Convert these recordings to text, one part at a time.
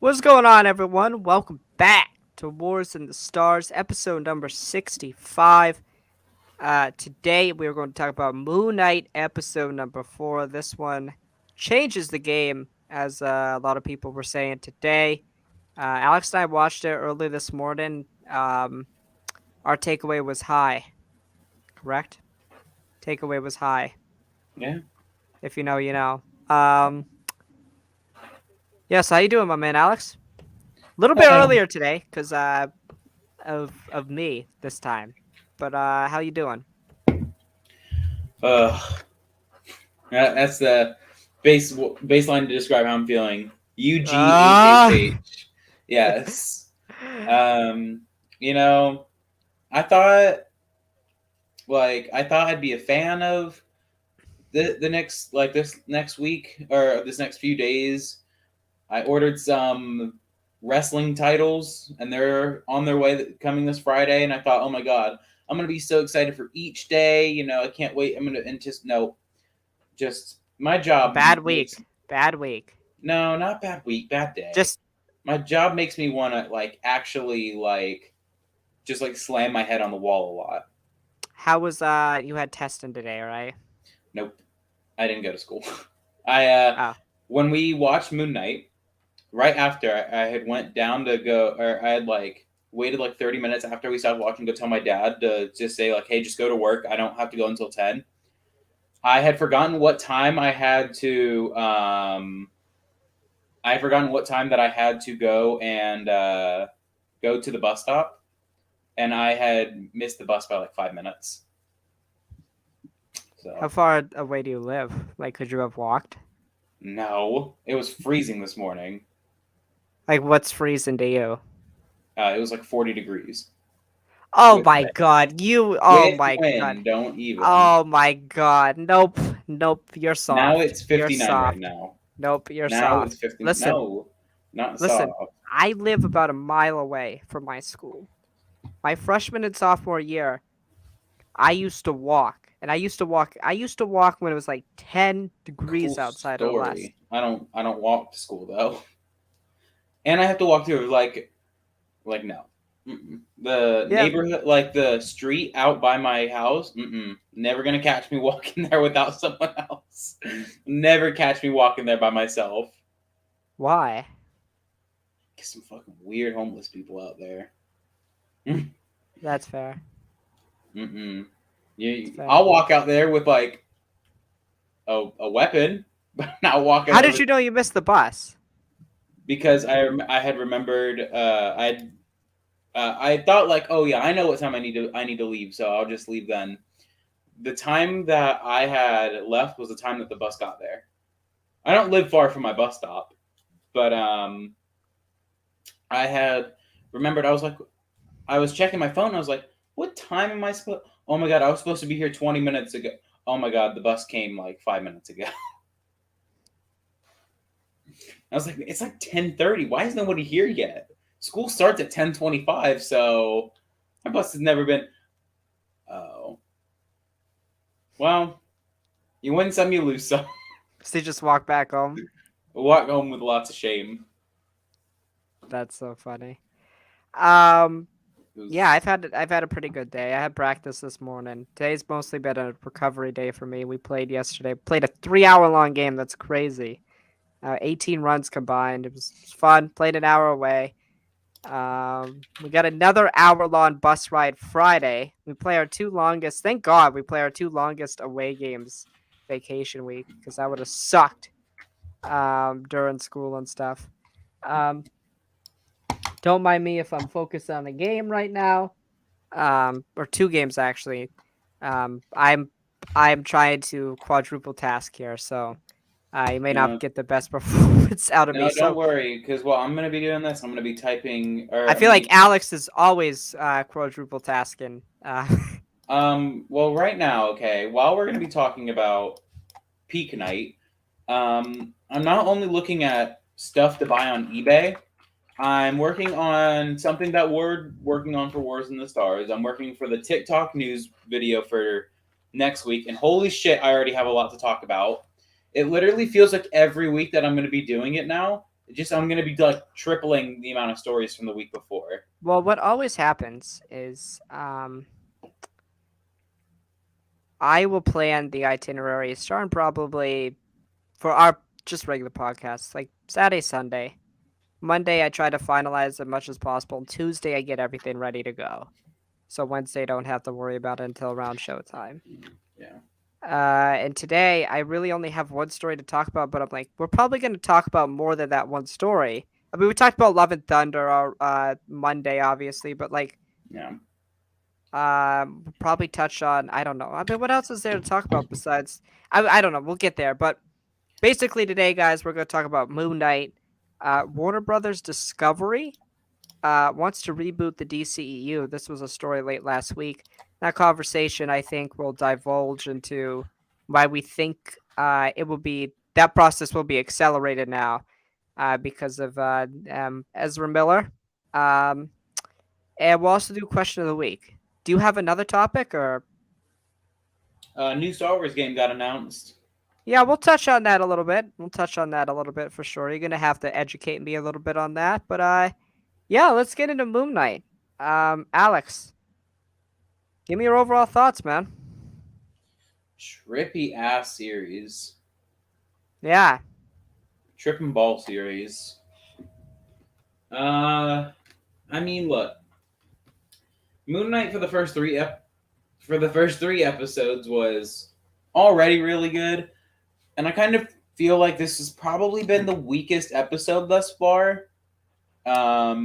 What's going on, everyone? Welcome back to Wars in the Stars, episode number 65. Today, we're going to talk about Moonknight, episode number 4. This one changes the game, as a lot of people were saying today. Alex and I watched it early this morning. Our takeaway was high, correct? Takeaway was high. Yeah. If you know, you know. Yes, how you doing, my man, Alex? A little bit Uh, earlier today, because of me this time. But how you doing? uh, that's the baseline to describe how I'm feeling. Ah, UGHHH. Yes. Um, you know, I thought I thought I'd be a fan of the next this next week or this next few days. I ordered some wrestling titles, and they're on their way coming this Friday. And I thought, oh my god, I'm gonna be so excited for each day. I can't wait. I'm gonna and just no, just my job bad makes week. Bad week. no, not bad week, bad day. Just My job makes me want to actually just slam my head on the wall a lot. how was you had testing today, right? Nope, I didn't go to school. I Oh, when we watched Moon Knight, right after I had went down to go, or I had waited 30 minutes after we stopped watching to tell my dad to just say hey, just go to work. I don't have to go until 10. I had forgotten what time I had to. I had forgotten what time that I had to go and go to the bus stop, and I had missed the bus by 5 minutes. how So far away do you live? Like, could you have walked? no, it was freezing this morning. Like, what's freezing to you? It was 40 degrees Oh with my wind. god, you. Oh With my god. wind, don't even. Oh my god. Nope. Nope. You're Now soft. it's You're 59 right soft. now. Nope. You're Now it's soft. 50. Listen. No, not Listen. soft. I live about a mile away from my school. My freshman and sophomore year, I used to walk, and I used to walk when it was like 10 Cool degrees outside or less. story. I don't walk to school though, and I have to walk through no. Mm-mm. The Yeah, neighborhood, the street out by my house. Never gonna catch me walking there without someone else. Never catch me walking there by myself. why? Get some fucking weird homeless people out there. That's fair. Mm-mm. That's fair. I'll walk out there with a weapon, but not walking How there did with, you know you missed the bus? because I had remembered I thought oh yeah, I know what time I need to leave, so I'll just leave then. The time that I had left was the time that the bus got there. I don't live far from my bus stop, but I had remembered. I was checking my phone. I was like, what time am I supposed? Oh my god, I was supposed to be here 20 minutes ago. Oh my god, the bus came 5 minutes ago. I was like, it's 10:30. Why is nobody here yet? School starts at 10:25, so my bus has never been. Oh, well, you win some, you lose some. So you just walk back home? Walk home with lots of shame. That's so funny. Um, It yeah, was I've had a pretty good day. I had practice this morning. Today's mostly been a recovery day for me. We played yesterday. Played a 3 hour long game. That's crazy. 18 runs combined. It was fun. Played an hour away. We got another hour-long bus ride Friday. We play our two longest. Thank God we play our two longest away games vacation week because that would have sucked during school and stuff. Um, don't mind me if I'm focused on a game right now, or two games actually. I'm trying to quadruple task here, so you may not no, get the best performance out of me. no. Don't So worry, because while I'm gonna be doing this, I'm gonna be typing, or I I'm feel gonna like be. Alex is always quadruple tasking. Well, right now, okay. While we're gonna be talking about peak night, I'm not only looking at stuff to buy on eBay. I'm working on something that we're working on for Wars in the Stars. I'm working for the TikTok news video for next week, and holy shit, I already have a lot to talk about. It literally feels like every week that I'm going to be doing it now, just I'm gonna be like tripling the amount of stories from the week before. Well, what always happens is I will plan the itinerary starting probably for our just regular podcasts, like Saturday, Sunday. Monday, I try to finalize as much as possible. And Tuesday, I get everything ready to go. So Wednesday, I don't have to worry about it until around showtime. Yeah. And today, I really only have one story to talk about, but I'm like, we're probably going to talk about more than that one story. I mean, we talked about Love and Thunder Monday, obviously, but like, Yeah. we'll probably touch on, I don't know. I mean, what else is there to talk about besides? I don't know. We'll get there, but basically today, guys, we're going to talk about Moonknight. Warner Brothers Discovery wants to reboot the DCEU. This was a story late last week. That conversation, I think, will divulge into why we think that process will be accelerated now because of Ezra Miller. And we'll also do question of the week. Do you have another topic or? New Star Wars game got announced. Yeah, we'll touch on that a little bit. We'll touch on that a little bit for sure. You're gonna have to educate me a little bit on that, but yeah, let's get into Moonknight. Alex, give me your overall thoughts, man. Trippy ass series. Yeah. Trip and ball series. I mean, look, Moonknight for the first three episodes was already really good, and I kind of feel like this has probably been the weakest episode thus far. A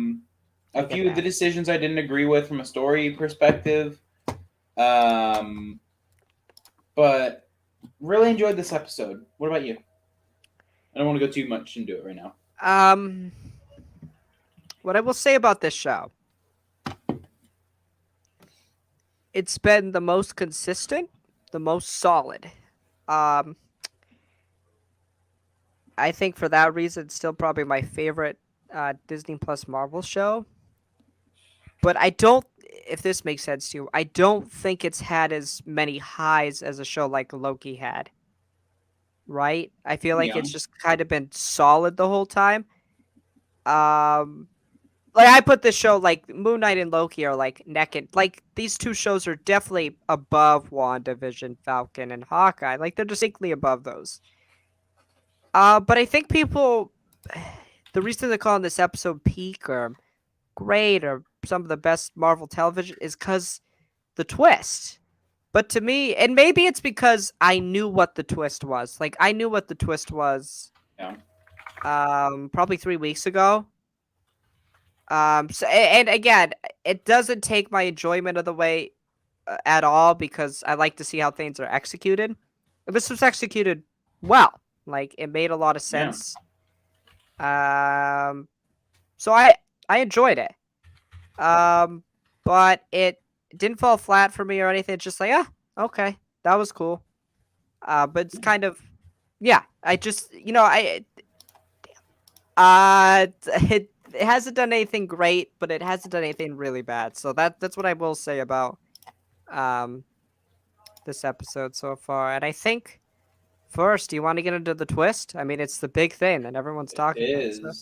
few of the decisions I didn't agree with from a story perspective, but really enjoyed this episode. What about you? I don't want to go too much into it right now. What I will say about this show, it's been the most consistent, the most solid. I think for that reason, it's still probably my favorite Disney Plus Marvel show. But I don't, if this makes sense to you, I don't think it's had as many highs as a show like Loki had. Right? I feel like it's just kind of been solid the whole time. Like I put this show like Moon Knight and Loki are like neck and like these two shows are definitely above WandaVision, Falcon, and Hawkeye. Like they're distinctly above those. But I think people, the reason they're calling this episode peak or great or some of the best Marvel television is because the twist. But to me, and maybe it's because I knew what the twist was. Like I knew what the twist was. Yeah. Probably 3 weeks ago. So, and again, it doesn't take my enjoyment of the way at all because I like to see how things are executed. This was executed well. Like it made a lot of sense. Yeah. So I enjoyed it. But it didn't fall flat for me or anything. It's just like, okay, that was cool. But it's kind of, yeah. I just, it hasn't done anything great, but it hasn't done anything really bad. So that's what I will say about this episode so far. And I think first, do you want to get into the twist? I mean, it's the big thing that everyone's talking about.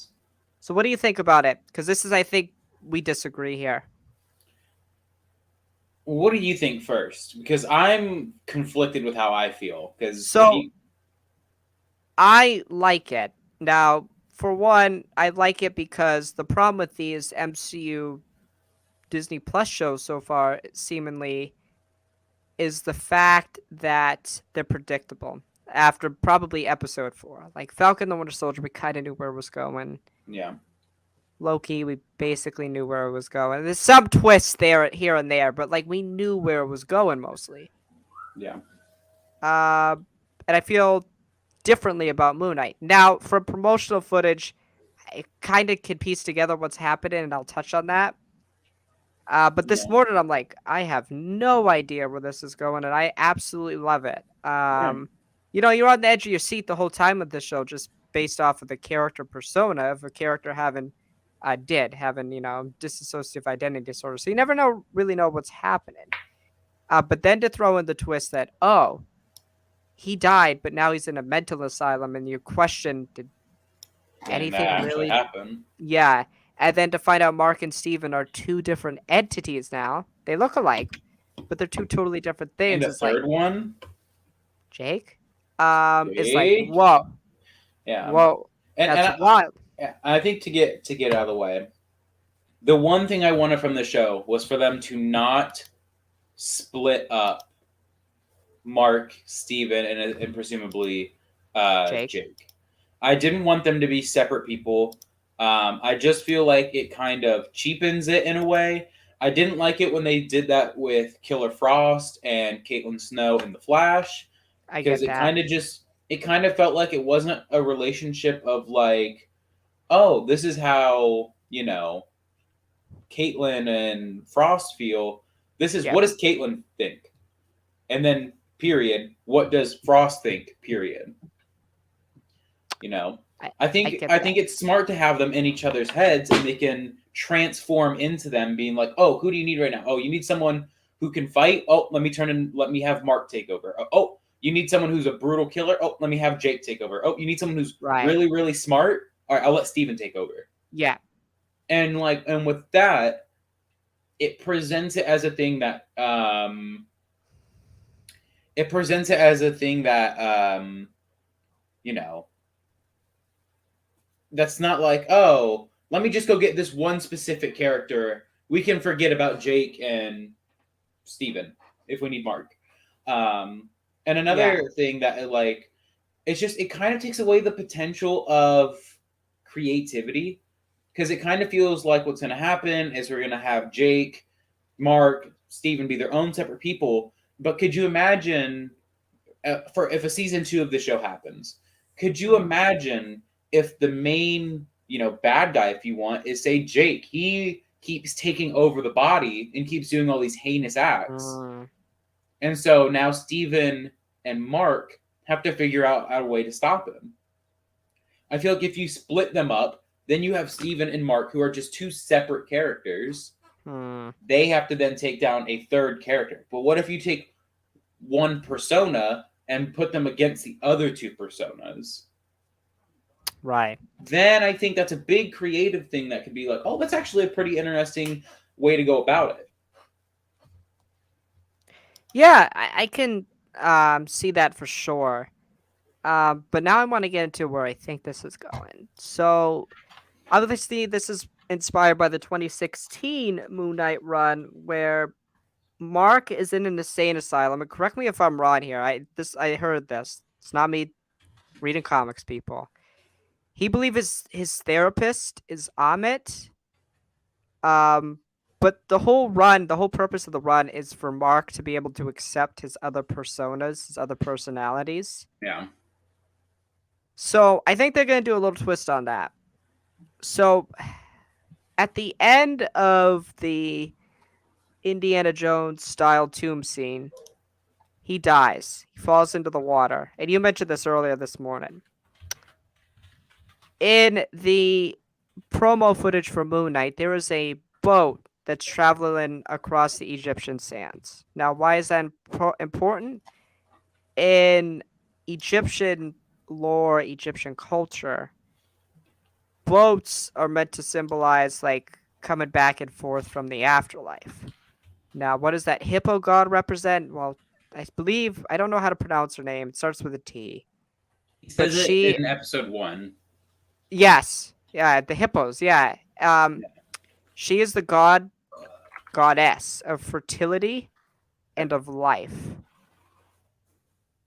So what do you think about it? Because this is, I think, we disagree here. What do you think first? Because I'm conflicted with how I feel. I like it. Now, for one, I like it because the problem with these MCU Disney Plus shows so far, seemingly, is the fact that they're predictable. After probably episode 4. Like Falcon the Winter Soldier, we kind of knew where it was going. Yeah. Loki, we basically knew where it was going. There's some twists there, here and there, but like we knew where it was going mostly. Yeah. And I feel differently about Moon Knight. Now, from promotional footage, I kind of can piece together what's happening, and I'll touch on that. But this morning, I'm like, I have no idea where this is going, and I absolutely love it. You're on the edge of your seat the whole time with this show, just based off of the character persona of a character having dissociative identity disorder. So you never really know what's happening. But then to throw in the twist that, he died, but now he's in a mental asylum, and you question, And that anything actually really. happened. Yeah, and then to find out Mark and Steven are two different entities now. They look alike, but they're two totally different And things. the It's like third one, Jake, is like Jake. whoa, Yeah, whoa, and that's wild. I think to get out of the way, the one thing I wanted from the show was for them to not split up Mark, Steven, and presumably Jake, Jake. I didn't want them to be separate people. I just feel like it kind of cheapens it in a way. I didn't like it when they did that with Killer Frost and Caitlin Snow in The Flash, I because get that. it kind of felt like it wasn't a relationship of like, oh, this is how, Caitlin and Frost feel. This is, Yep, what does Caitlin think? And then period, what does Frost think? Period. You know, I get I that. think it's smart to have them in each other's heads, and they can transform into them, being like, oh, who do you need right now? Oh, you need someone who can fight. Oh, let me have Mark take over. Oh, you need someone who's a brutal killer. Oh, let me have Jake take over. Oh, you need someone who's Right. really really smart. All right, I'll let Steven take over. Yeah. And with that, it presents it as a thing that you know, that's not like, oh, let me just go get this one specific character. We can forget about Jake and Steven if we need Mark. And Yeah. another thing that it kind of takes away the potential of creativity, because it kind of feels like what's going to happen is we're going to have Jake, Mark, Steven be their own separate people. But could you imagine for if a season 2 of the show happens? Could you imagine if the main, bad guy, if you want, is say Jake? He keeps taking over the body and keeps doing all these heinous acts, Mm, and so now Steven and Mark have to figure out a way to stop him. I feel like if you split them up, then you have Steven and Mark, who are just two separate characters. They have to then take down a third character. But what if you take one persona and put them against the other two personas? right. Then I think that's a big creative thing that could be like, oh, that's actually a pretty interesting way to go about it. Yeah, I can see that for sure. But now I want to get into where I think this is going. So obviously, this is inspired by the 2016 Moonknight run, where Mark is in an insane asylum. And correct me if I'm wrong here. I heard this. It's not me reading comics, people. He believes his therapist is Amit. Um, but the whole purpose of the run is for Mark to be able to accept his other personas, his other personalities. Yeah. So I think they're gonna do a little twist on that. So at the end of the Indiana Jones style tomb scene, he dies. He falls into the water. And you mentioned this earlier this morning. In the promo footage for Moonknight, there is a boat that's traveling across the Egyptian sands. Now, why is that important? In Egyptian lore, Egyptian culture, boats are meant to symbolize like coming back and forth from the afterlife. Now, what does that hippo god represent? Well, I believe I don't know how to pronounce her name. It starts with a T. He But says it she, in episode 1. yes, yeah, the hippos, yeah. She is the goddess of fertility and of life.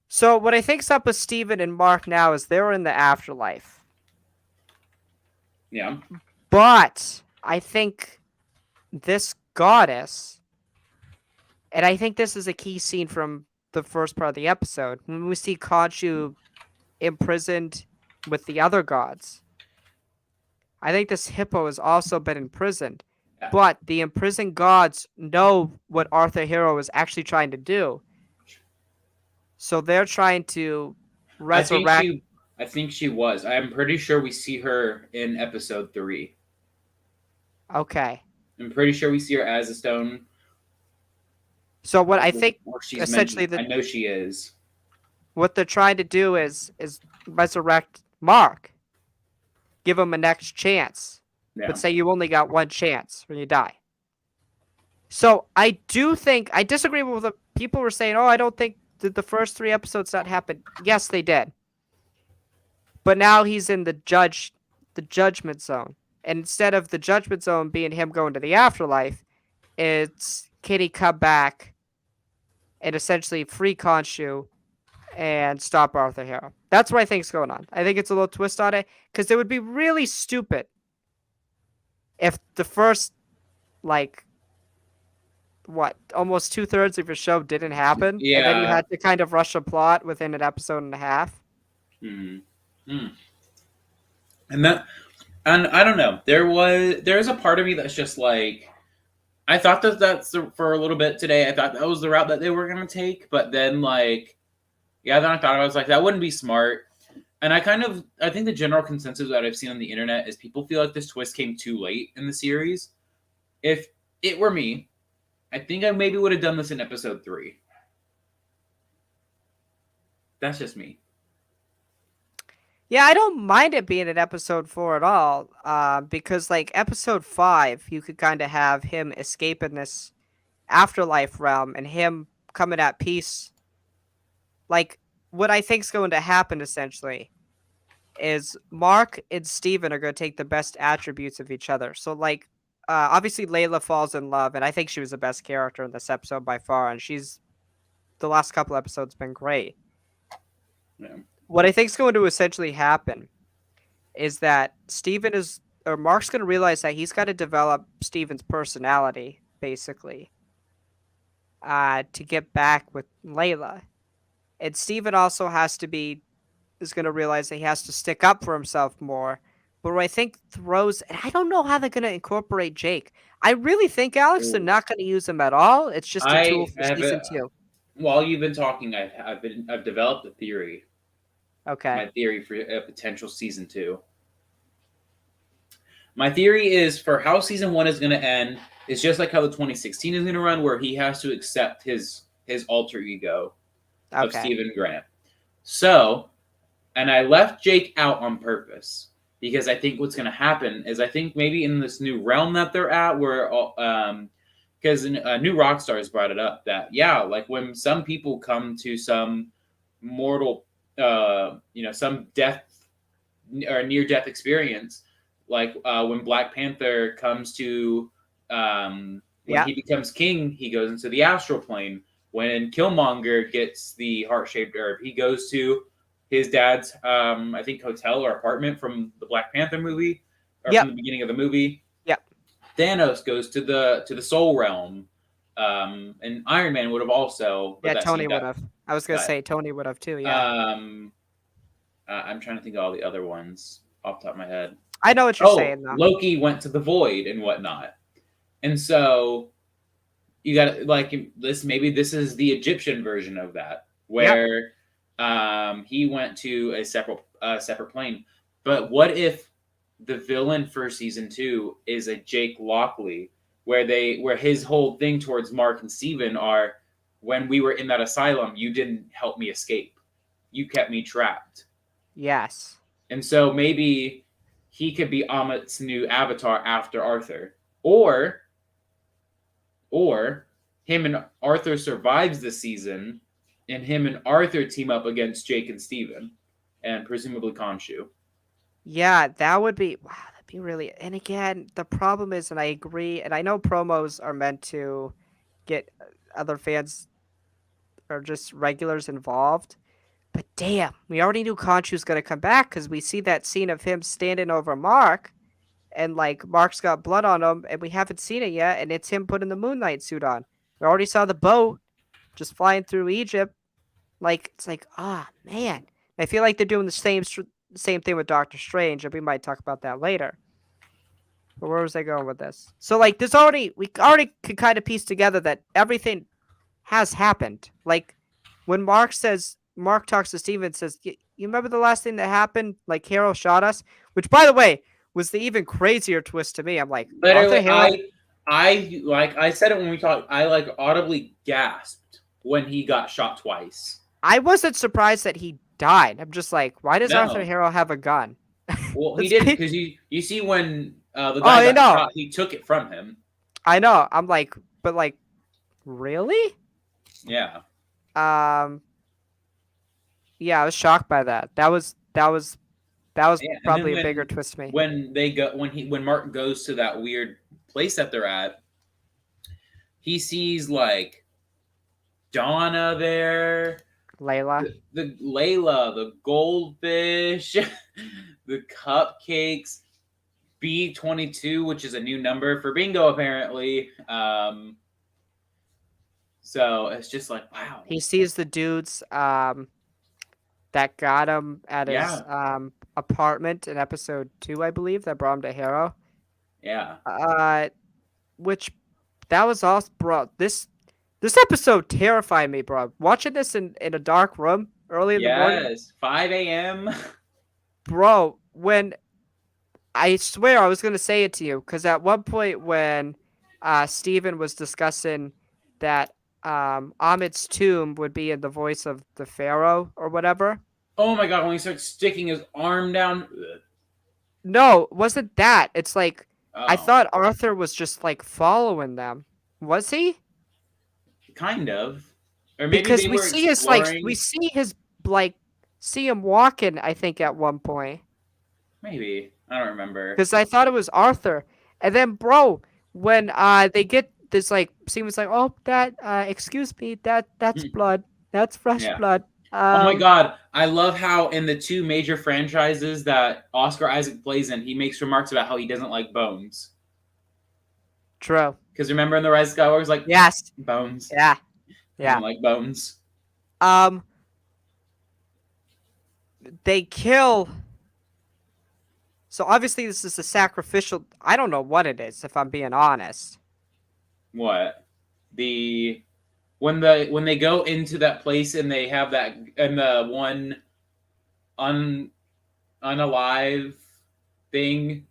So what I think's up with Steven and Mark now is they're in the afterlife. Yeah. But I think this goddess, and I think this is a key scene from the first part of the episode, when we see Khonshu imprisoned with the other gods. I think this hippo has also been imprisoned. Yeah. But the imprisoned gods know what Arthur Hero is actually trying to do. So they're trying to resurrect. I think she was. I'm pretty sure we see her in episode 3. Okay. I'm pretty sure we see her as a stone. So what I think or she's essentially I know she is. What they're trying to do is resurrect Mark. give him a next chance, Yeah. but say you only got one chance when you die. So I do think I disagree with the people were saying, "Oh, I don't think did the first 3 episodes not happen." Yes, they did. But now he's in the judgment zone. And instead of the judgment zone being him going to the afterlife, it's can he come back and essentially free Khonshu and stop Arthur Harrow. That's what I think is going on. I think it's a little twist on it because it would be really stupid if the first, like, what, almost 2/3 of your show didn't happen, and then you Yeah. had to kind of rush a plot within an episode and a half. Hmm. Hmm. And and I don't know. There's a part of me that's just like, I thought for a little bit today. I thought that was the route that they were gonna take, but then like, yeah, then I thought I was like, that wouldn't be smart. And I think the general consensus that I've seen on the internet is people feel like this twist came too late in the series. If it were me, I think I maybe would have done this in episode 3. That's just me. Yeah, I don't mind it being in episode 4 at all, because like episode 5, you could kind of have him escaping this afterlife realm and him coming at peace. Like what I think's going to happen essentially is Mark and Steven are going to take the best attributes of each other. So like, obviously Layla falls in love, and I think she was the best character in this episode by far, and she's the last couple episodes been great. Yeah. What I think's going to essentially happen is that Mark's going to realize that he's got to develop Steven's personality, basically, to get back with Layla. And Steven also is going to realize that he has to stick up for himself more. But what I think and I don't know how they're going to incorporate Jake. I really think, Alex, they're not going to use him at all. It's just a tool for season 2. While you've been talking, I've developed a theory. Okay. My theory for a potential season 2. My theory is for how season 1 is going to end. It's just like how the 2016 is going to run, where he has to accept his alter ego of Stephen Grant. So, and I left Jake out on purpose because I think what's going to happen is I think maybe in this new realm that they're at, where because New Rockstars brought it up that like when some people come to some mortal, some death or near death experience, like when Black Panther comes to when he becomes king, he goes into the astral plane. When Killmonger gets the heart-shaped herb, he goes to his dad's, I think, hotel or apartment from the Black Panther movie, or from the beginning of the movie. Yep. Thanos goes to the Soul Realm, and Iron Man would have also. Yeah, Tony would have. I was gonna say Tony would have too. Yeah. I'm trying to think of all the other ones off the top of my head. I know what you're saying, though. Loki went to the Void and whatnot, and so you got like this. Maybe this is the Egyptian version of that, where he went to a separate plane. But what if the villain for season 2 is a Jake Lockley, where his whole thing towards Mark and Steven are, when we were in that asylum, you didn't help me escape, you kept me trapped. Yes. And so maybe he could be Amit's new avatar after Arthur, or him and Arthur survives the season, and him and Arthur team up against Jake and Steven, and presumably Khonshu. Yeah, that would be that'd be really. And again, the problem is, and I agree, and I know promos are meant to get other fans or just regulars involved, but damn, we already knew Khonshu's gonna come back because we see that scene of him standing over Mark, and like Mark's got blood on him, and we haven't seen it yet, and it's him putting the Moonknight suit on. We already saw the boat just flying through Egypt. Like, it's like, man. I feel like they're doing the same thing with Doctor Strange, and we might talk about that later. But where was I going with this? So, like, we already could kind of piece together that everything has happened. Like, when Mark talks to Steven and says, you remember the last thing that happened? Like, Harrow shot us? Which, by the way, was the even crazier twist to me. I'm like, Arthur Harrow... I said it when we talked, I like audibly gasped when he got shot twice. I wasn't surprised that he died. I'm just like, why does Arthur Harrow have a gun? Well, he Let's didn't be. because you see when the Oh, guy I got know. shot, he took it from him. I know. I'm like, but like, really? Yeah, Um, yeah, I was shocked by that. That was yeah. And then probably a bigger twist to me. when Mark goes to that weird place that they're at, he sees like Donna there, Layla. the Layla, the goldfish, the cupcakes, B22, which is a new number for bingo apparently. So it's just like wow, He sees the dudes that got him at his yeah, apartment in episode 2, I believe, that brought him to Harrow. yeah, Uh, which that was awesome, bro. This episode terrified me, bro. Watching this in a dark room early in the morning, yes, 5 a.m. bro. When I swear I was gonna say it to you, because at one point when Steven was discussing that Ahmed's tomb would be in the voice of the Pharaoh or whatever. Oh my god, when he starts sticking his arm down. No, it wasn't that. It's like I Oh, thought Arthur was just like following them. Was he? kind of. Or maybe Because they we were see his we exploring. see his like see him walking, I think, at one point. Maybe. I don't remember. Because I thought it was Arthur. And then bro, when they get this like scene was like, oh that excuse me, that's blood. That's fresh Yeah. blood. Oh my god. I love how in the two major franchises that Oscar Isaac plays in, he makes remarks about how he doesn't like bones. True. Because remember in The Rise of Skywalker, he's like, Yes. bones. Yeah. I don't Yeah. like bones. Um they kill. So obviously this is a sacrificial. I don't know what it is, if I'm being honest. What? The when they go into that place and they have that and the one un unalive thing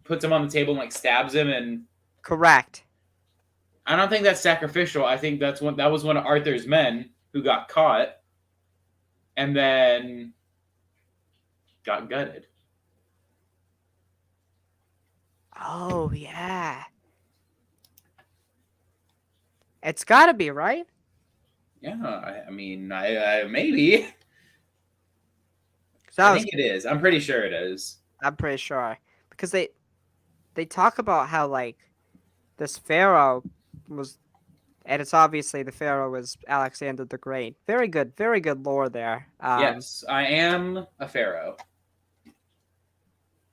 puts him on the table and like stabs him, and Correct. I don't think that's sacrificial. I think that was one of Arthur's men who got caught and then got gutted. Oh yeah. It's gotta be, right? Yeah, I mean, I maybe. 'Cause I I was, think it is. I'm pretty sure it is. I'm pretty sure. Because they talk about how like this pharaoh was, and it's obviously the pharaoh was Alexander the Great. Very good lore there. Yes, I am a pharaoh.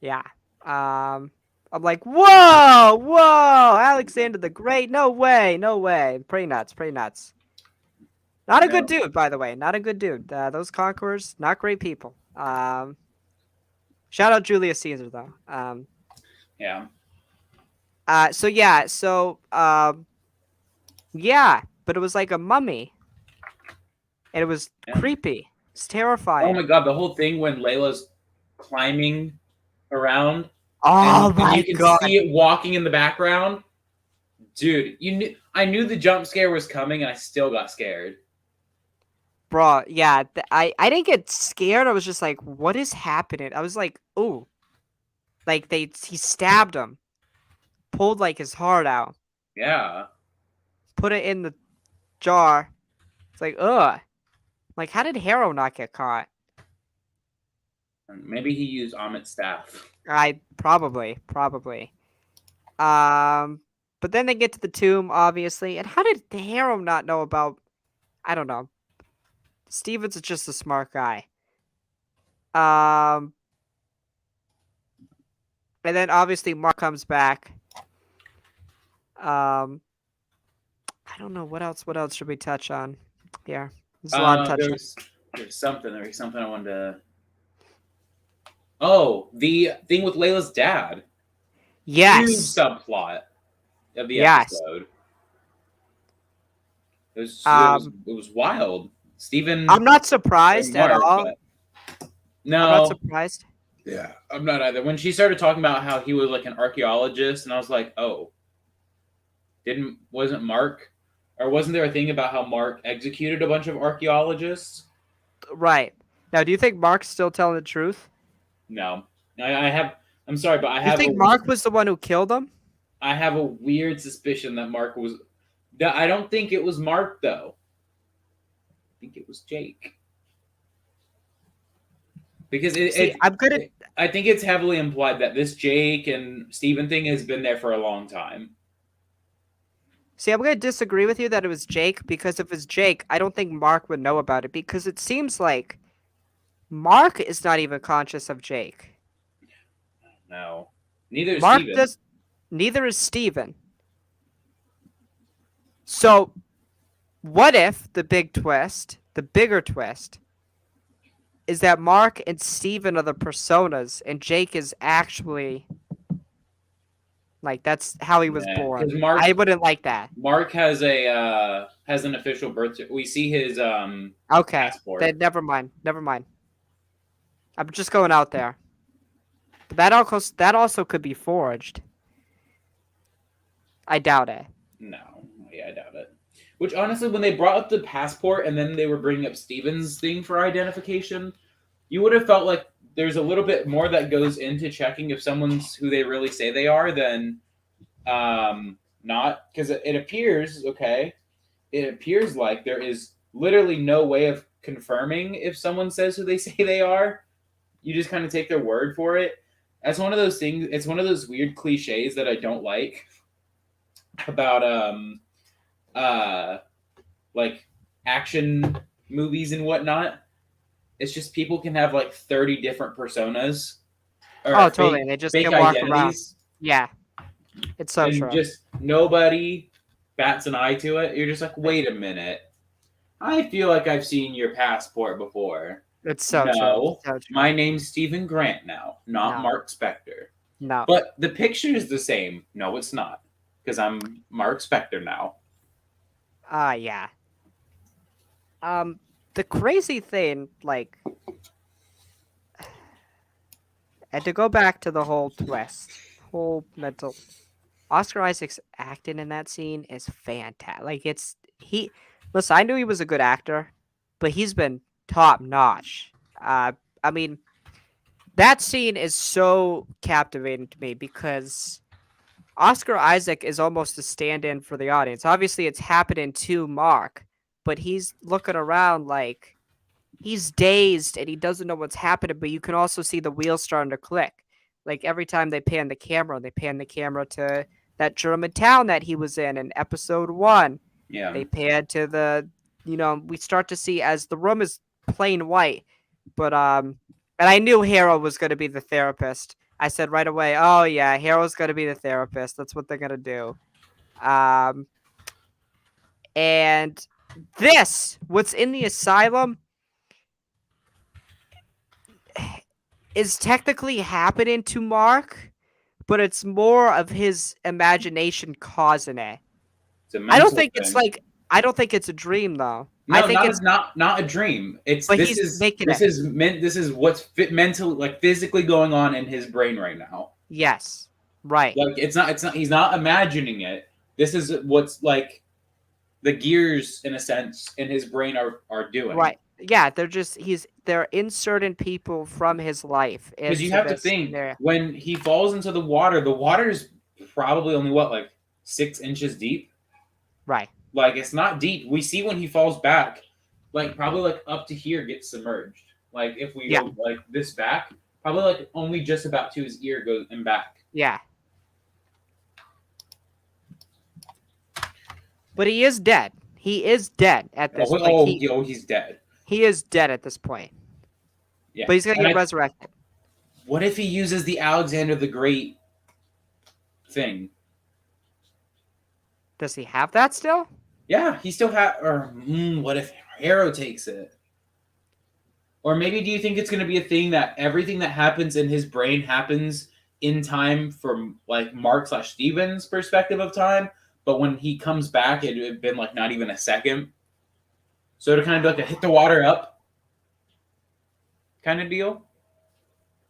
Yeah. I'm like, whoa, Alexander the Great. No way, no way. Pretty nuts, pretty nuts. Not a good No. dude, by the way. Not a good dude. Those conquerors, not great people. Shout out Julius Caesar though. Yeah. So yeah, yeah, but it was like a mummy, and it was Yeah. creepy. It's Oh terrifying. my god, the whole thing when Layla's climbing around Oh and my you can god, see it walking in the background. Dude, I knew the jump scare was coming and I still got scared. bro. Yeah, I didn't get scared. I was just like, what is happening? I was like, ooh, like he stabbed him, pulled like his heart out, Yeah. put it in the jar. It's like, ugh. Like, how did Harrow not get caught? Maybe he used Amit's staff. I probably. But then they get to the tomb, obviously. And how did Harrow not know about? I don't know. Stevens is just a smart guy. Um, and then obviously Mark comes back. I don't know what else. What else should we touch on here? There's a lot of touch. There's something. There was something I wanted to. Oh, the thing with Layla's dad. Huge Yes. subplot of the Yes. episode. Um, It was wild. Steven I'm not or surprised at Mark, all. but I'm not no, surprised. yeah, I'm not either. When she started talking about how he was like an archaeologist, and I was like, oh, wasn't Mark, or wasn't there a thing about how Mark executed a bunch of archaeologists? Right. Now, do you think Mark's still telling the truth? No, I have. I'm sorry, but I You have think Mark was the one who killed him? I have a weird suspicion that Mark was. I don't think it was Mark though. I think it was Jake. Because See, I'm gonna I think it's heavily implied that this Jake and Steven thing has been there for a long time. See, I'm gonna disagree with you that it was Jake, because if it's Jake, I don't think Mark would know about it, because it seems like Mark is not even conscious of Jake. No, neither is Mark Steven. does. Neither is Steven. So, what if the big twist, the bigger twist, is that Mark and Steven are the personas, and Jake is actually like that's how he was born? Because Mark, I wouldn't like that. Mark has an official birth. We see his Okay, passport. then never mind. Never mind. I'm just going out there. But that also could be forged. I doubt it. No, yeah, I doubt it. Which honestly, when they brought up the passport and then they were bringing up Steven's thing for identification, you would have felt like there's a little bit more that goes into checking if someone's who they really say they are than not. Because it appears, okay, it appears like there is literally no way of confirming if someone says who they say they are. You just kind of take their word for it. That's one of those things. It's one of those weird cliches that I don't like about like action movies and whatnot. It's just people can have like 30 different personas. Or totally. They just can walk around. Yeah. It's so true. Just nobody bats an eye to it. You're just like, wait a minute. I feel like I've seen your passport before. It's so true. No, my name's Stephen Grant now, not Mark Spector. No. But the picture is the same. No, it's not. Because I'm Mark Spector now. Yeah. The crazy thing, like, and to go back to the whole twist, whole mental, Oscar Isaac's acting in that scene is fantastic. Like, listen, I knew he was a good actor, but he's been top notch. I mean, that scene is so captivating to me because Oscar Isaac is almost a stand-in for the audience. Obviously, it's happening to Mark, but he's looking around like he's dazed and he doesn't know what's happening, but you can also see the wheels starting to click. Like every time they pan the camera to that German town that he was in episode 1. Yeah. They pan to we start to see as the room is plain white, but and I knew Hero was going to be the therapist. I said right away, oh yeah, Hero's going to be the therapist. That's what they're going to do. And what's in the asylum is technically happening to Mark, but it's more of his imagination causing it. I don't think it's a dream though. No, I think it's not a dream. This is what's mentally, like physically going on in his brain right now. Yes. Right. Like it's not he's not imagining it. This is what's like the gears in a sense in his brain are doing. Right. Yeah, they're inserting people from his life. Because you have to think when he falls into the water is probably only like 6 inches deep. Right. Like it's not deep. We see when he falls back, like probably like up to here gets submerged. Like if we go like this back, probably like only just about to his ear goes and back. Yeah. But he is dead. He is dead at this point. He's dead. He is dead at this point. Yeah. But he's gonna get resurrected. What if he uses the Alexander the Great thing? Does he have that still? Yeah, he still has. Or what if Harrow takes it? Or maybe do you think it's going to be a thing that everything that happens in his brain happens in time from like Mark/Steven's perspective of time, but when he comes back, it would have been like not even a second. So to kind of be like a hit the water up kind of deal.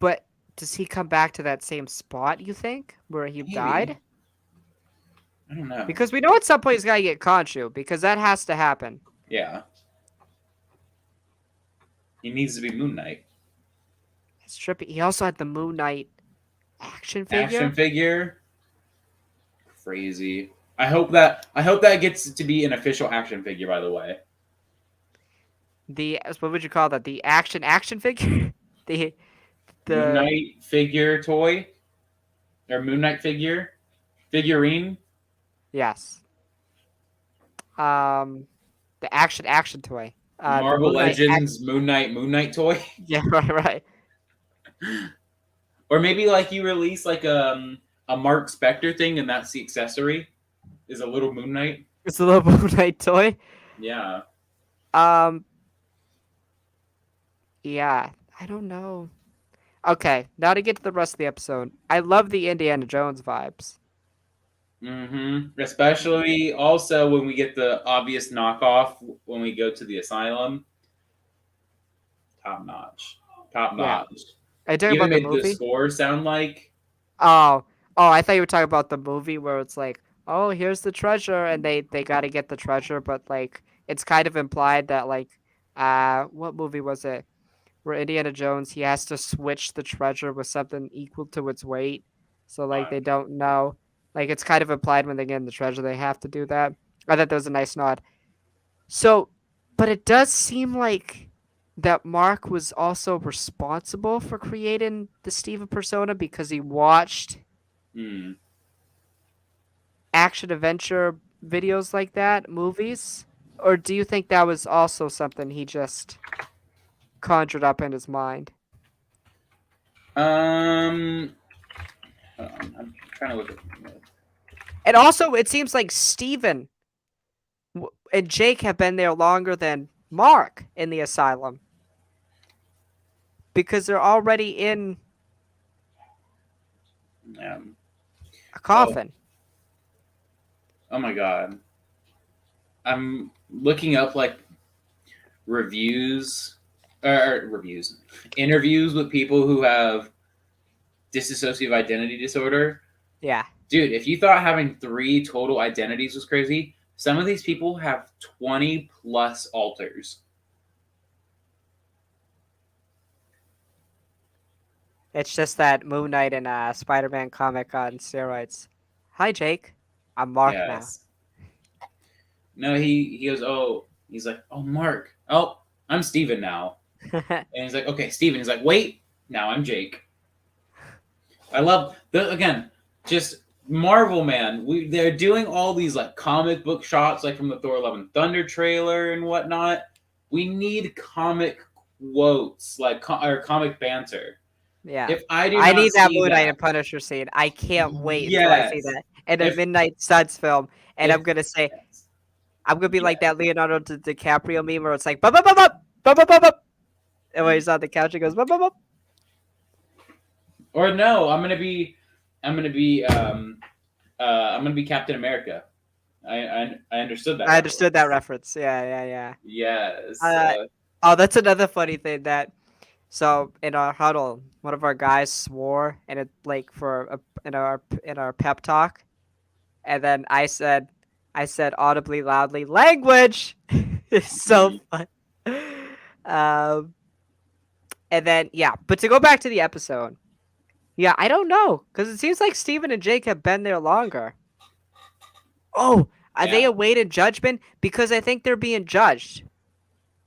But does he come back to that same spot, you think, where he died? I don't know. Because we know at some point he's got to get Khonshu, because that has to happen. Yeah. He needs to be Moonknight. It's trippy. He also had the Moonknight action Action figure. figure, crazy. I hope that gets to be an official action figure. By the way, The what would you call that? The action figure. the Moon the Knight figure toy or Moon Knight figurine, yes. Um, the action toy. The Marvel Moonknight. Legends Moon Knight toy, Yeah, right, right. or maybe like you release like a Mark Spector thing, and that's the accessory is a little Moon Knight. It's a little Moonknight toy. Yeah. Um, yeah. I don't know. Okay, now to get to the rest of the episode. I love the Indiana Jones vibes. Especially also when we get the obvious knockoff when we go to the asylum. Top notch. Top Yeah. notch. Are you talking Even about the made the movie? score sound like. Oh, I thought you were talking about the movie where it's like, oh, here's the treasure, and they got to get the treasure, but like it's kind of implied that like, what movie was it? Where Indiana Jones he has to switch the treasure with something equal to its weight, so like they don't know. Like it's kind of implied when they get in the treasure they have to do that. I thought that was a nice nod. So, but it does seem like that Mark was also responsible for creating the Steven persona because he watched Hmm. action adventure videos like that, movies? Or do you think that was also something he just conjured up in his mind? Um. I'm trying to look at. And also, it seems like Steven and Jake have been there longer than Mark in the asylum because they're already in Um, a oh, coffin. oh my god. I'm looking up like reviews or reviews, interviews with people who have dissociative identity disorder. Yeah. Dude, if you thought having 3 total identities was crazy, some of these people have 20 plus alters. It's just that Moon Knight and Spider Man comic on steroids. Hi, Jake. I'm Mark now. Yes. No, he goes, oh, he's like, oh, Mark. Oh, I'm Steven now. And he's like, okay, Steven. He's like, wait, now I'm Jake. I love again, just Marvel, man. They're doing all these like comic book shots, like from the Thor: Love and Thunder trailer and whatnot. We need comic quotes, like or comic banter. Yeah. If I do I not need that see Moon Knight that, and Punisher scene. I can't wait until I see yes. that in a If Midnight Suns film. And if I'm gonna say, yes, I'm gonna be yeah. like that Leonardo DiCaprio meme where it's like, bup, bup, bup, bup, bup, bup, bup, bup. And when he's on the couch, he goes, bup, bup, bup. Or no, I'm gonna be, I'm gonna be Captain America. I understood that I reference. understood that reference. Yeah, yeah, Yes. yeah. Oh, that's another funny thing that. So in our huddle, one of our guys swore, and it like for in our pep talk, and then I said audibly, loudly, language. It's so Mhm. fun. Um, and then yeah, but to go back to the episode, yeah, I don't know because it seems like Steven and Jake have been there longer. Oh, are they Yeah. awaiting judgment? Because I think they're being judged.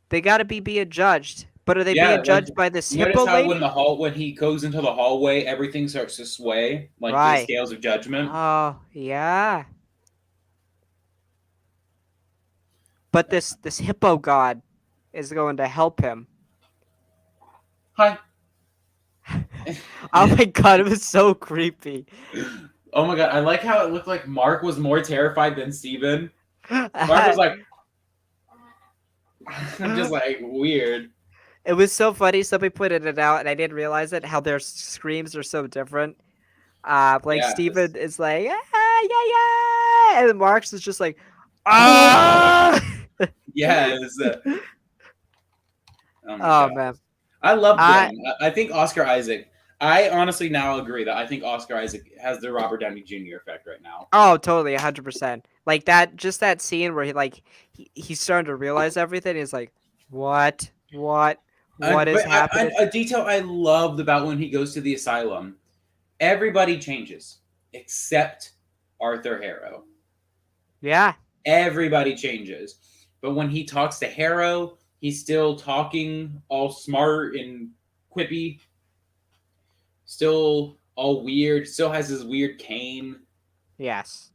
They got to be being judged. But are they being Yeah, like judged by this notice hippo how lady? when he goes into the hallway, everything starts to sway, like the Right. scales of judgment. Oh, yeah. But this hippo god is going to help him. Hi. Oh my god, it was so creepy. Oh my god, I like how it looked like Mark was more terrified than Steven. Mark was like just like weird. It was so funny. Somebody pointed it out, and I didn't realize it. How their screams are so different. Like Yes. Steven is like, ah, yeah, yeah, and Mark's is just like, ah. Yes. Oh my Oh god. man, I loved them. I I think Oscar Isaac. I honestly now agree that I think Oscar Isaac has the Robert Downey Jr. effect right now. oh totally 100%. Like that, just that scene where he's starting to realize everything. He's like, what, what is happening. A detail I loved about when he goes to the asylum, everybody changes except Arthur Harrow. Yeah. Everybody changes. But when he talks to Harrow, he's still talking all smart and quippy, still all weird, still has his weird cane. Yes.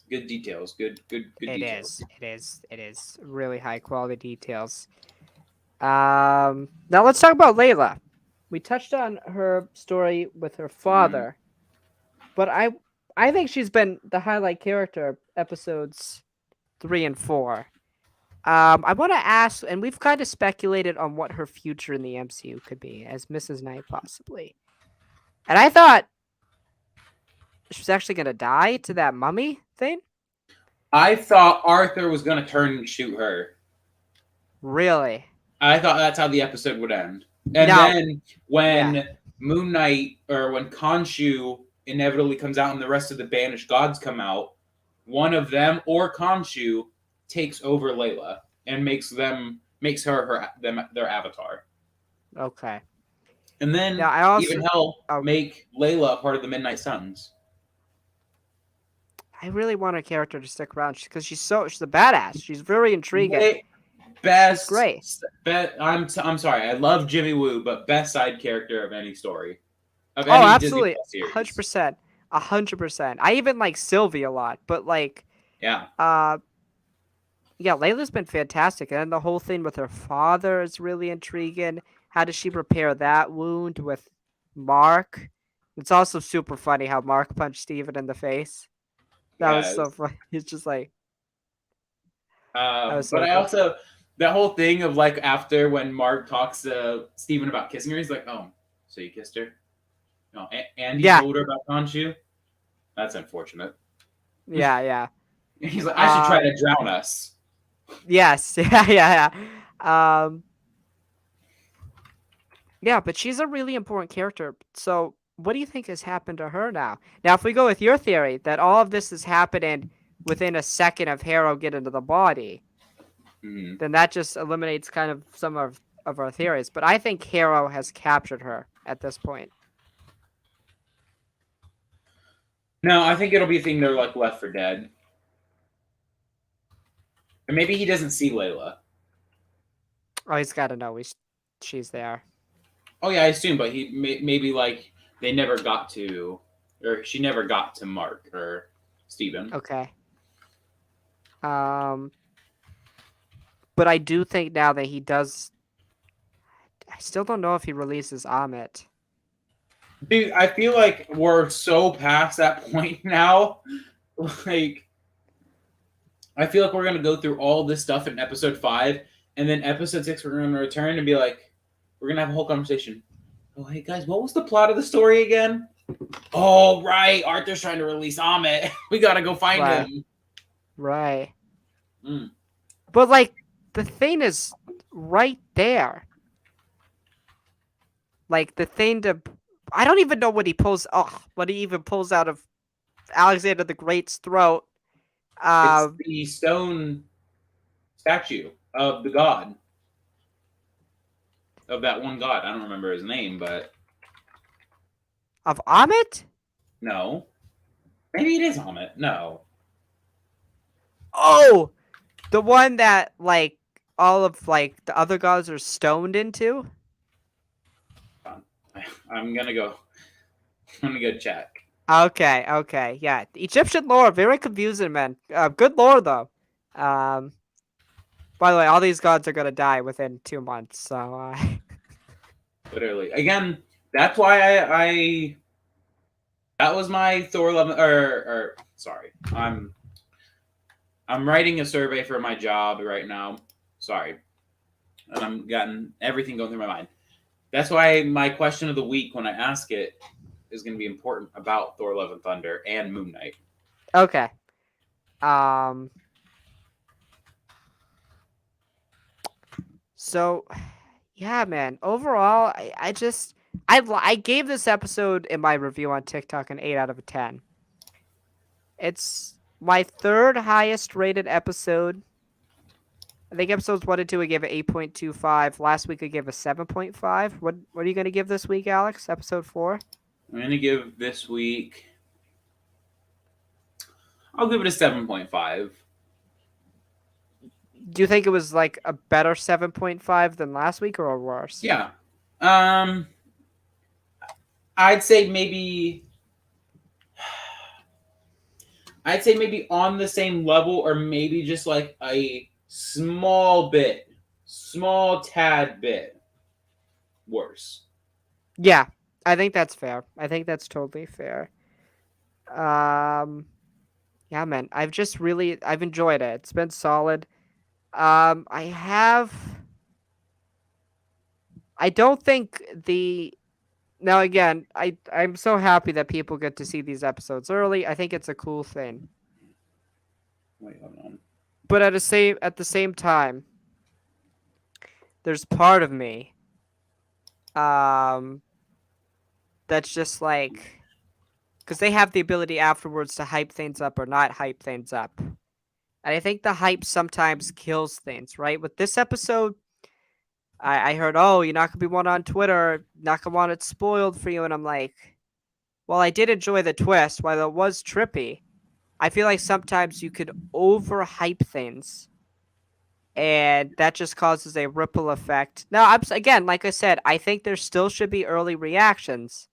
Good details. Good It details. is. It is. It is really high quality details. Now let's talk about Layla. We touched on her story with her father, but I think she's been the highlight character episodes 3 and 4. I want to ask, and we've kind of speculated on what her future in the MCU could be as Mrs. Knight, possibly. And I thought she was actually gonna die to that mummy thing. I thought Arthur was going to turn and shoot her. Really? I thought that's how the episode would end. And Now, then when Moonknight or when Khonshu inevitably comes out and the rest of the banished gods come out, one of them or Khonshu takes over Layla and makes her their avatar. Okay. And then Now I also even make Layla part of the Midnight Suns. I really want her character to stick around because she's a badass. She's very intriguing. Best, great. I'm sorry. I love Jimmy Woo, but best side character of any story. Of Oh, any absolutely, Disney Plus series. 100%, 100%. I even like Sylvie a lot, but like, yeah, Layla's been fantastic, and then the whole thing with her father is really intriguing. How does she repair that wound with Mark? It's also super funny how Mark punched Steven in the face. That was so funny. He's just like, but so I cool. also that whole thing of like after when Mark talks to Steven about kissing her, he's like, "Oh, so you kissed her?" No, and he told her about Khonshu. That's unfortunate. Yeah. He's like, "I should try to drown us." Yes, yeah. Yeah, but she's a really important character. So, what do you think has happened to her now? Now, if we go with your theory that all of this is happening within a second of Harrow getting into the body, then that just eliminates kind of some of our theories. But I think Harrow has captured her at this point. No, I think it'll be a thing they're like left for dead. And maybe he doesn't see Layla. Oh, he's got to know she's there. Oh yeah, I assume, but he maybe like they never got to, or she never got to Mark or Steven. Okay. But I do think now that he does. I still don't know if he releases Amit. Dude, I feel like we're so past that point now. Like, I feel like we're gonna go through all this stuff in episode 5, and then episode 6 we're gonna return and be like, we're gonna have a whole conversation. Oh, hey guys, what was the plot of the story again? Oh, right, Arthur's trying to release Amit. We gotta go find him. Right. But like, the thing is right there. Like the thing I don't even know what he pulls. Oh, what he even pulls out of Alexander the Great's throat. It's the stone statue of the god. Of that one god. I don't remember his name, but... Of Amit? No. Maybe it is Amit. No. Oh! The one that, like, all of, like, the other gods are stoned into? I'm gonna go check. Okay. Yeah. Egyptian lore, very confusing, man. Good lore, though. By the way, all these gods are gonna die within 2 months, so Literally. Again, that's why I that was my Thor 11 or sorry. I'm writing a survey for my job right now. Sorry. And I'm gotten everything going through my mind. That's why my question of the week when I ask it is going to be important about Thor: Love and Thunder and Moonknight. Okay. So, yeah, man. Overall, I gave this episode in my review on TikTok an 8 out of 10. It's my third highest rated episode I think episodes 1 and 2 we gave it 8.25. Last week I gave a 7.5. What are you gonna give this week, Alex? Episode 4? I'm gonna give this week. I'll give it a 7.5. Do you think it was like a better 7.5 than last week or worse? Yeah. I'd say maybe. I'd say maybe on the same level, or maybe just like a small tad bit worse. Yeah, I think that's fair. I think that's totally fair. Yeah, man, I've enjoyed it. It's been solid. I don't think now again, I'm so happy that people get to see these episodes early. I think it's a cool thing. Wait, hold on. But at the same time, there's part of me um that's just like, because they have the ability afterwards to hype things up or not hype things up. And I think the hype sometimes kills things, right? With this episode, I heard, oh, you're not gonna be one on Twitter, not gonna want it spoiled for you, and I'm like, well, I did enjoy the twist, while it was trippy. I feel like sometimes you could overhype things, and that just causes a ripple effect. Now, again, like I said, I think there still should be early reactions,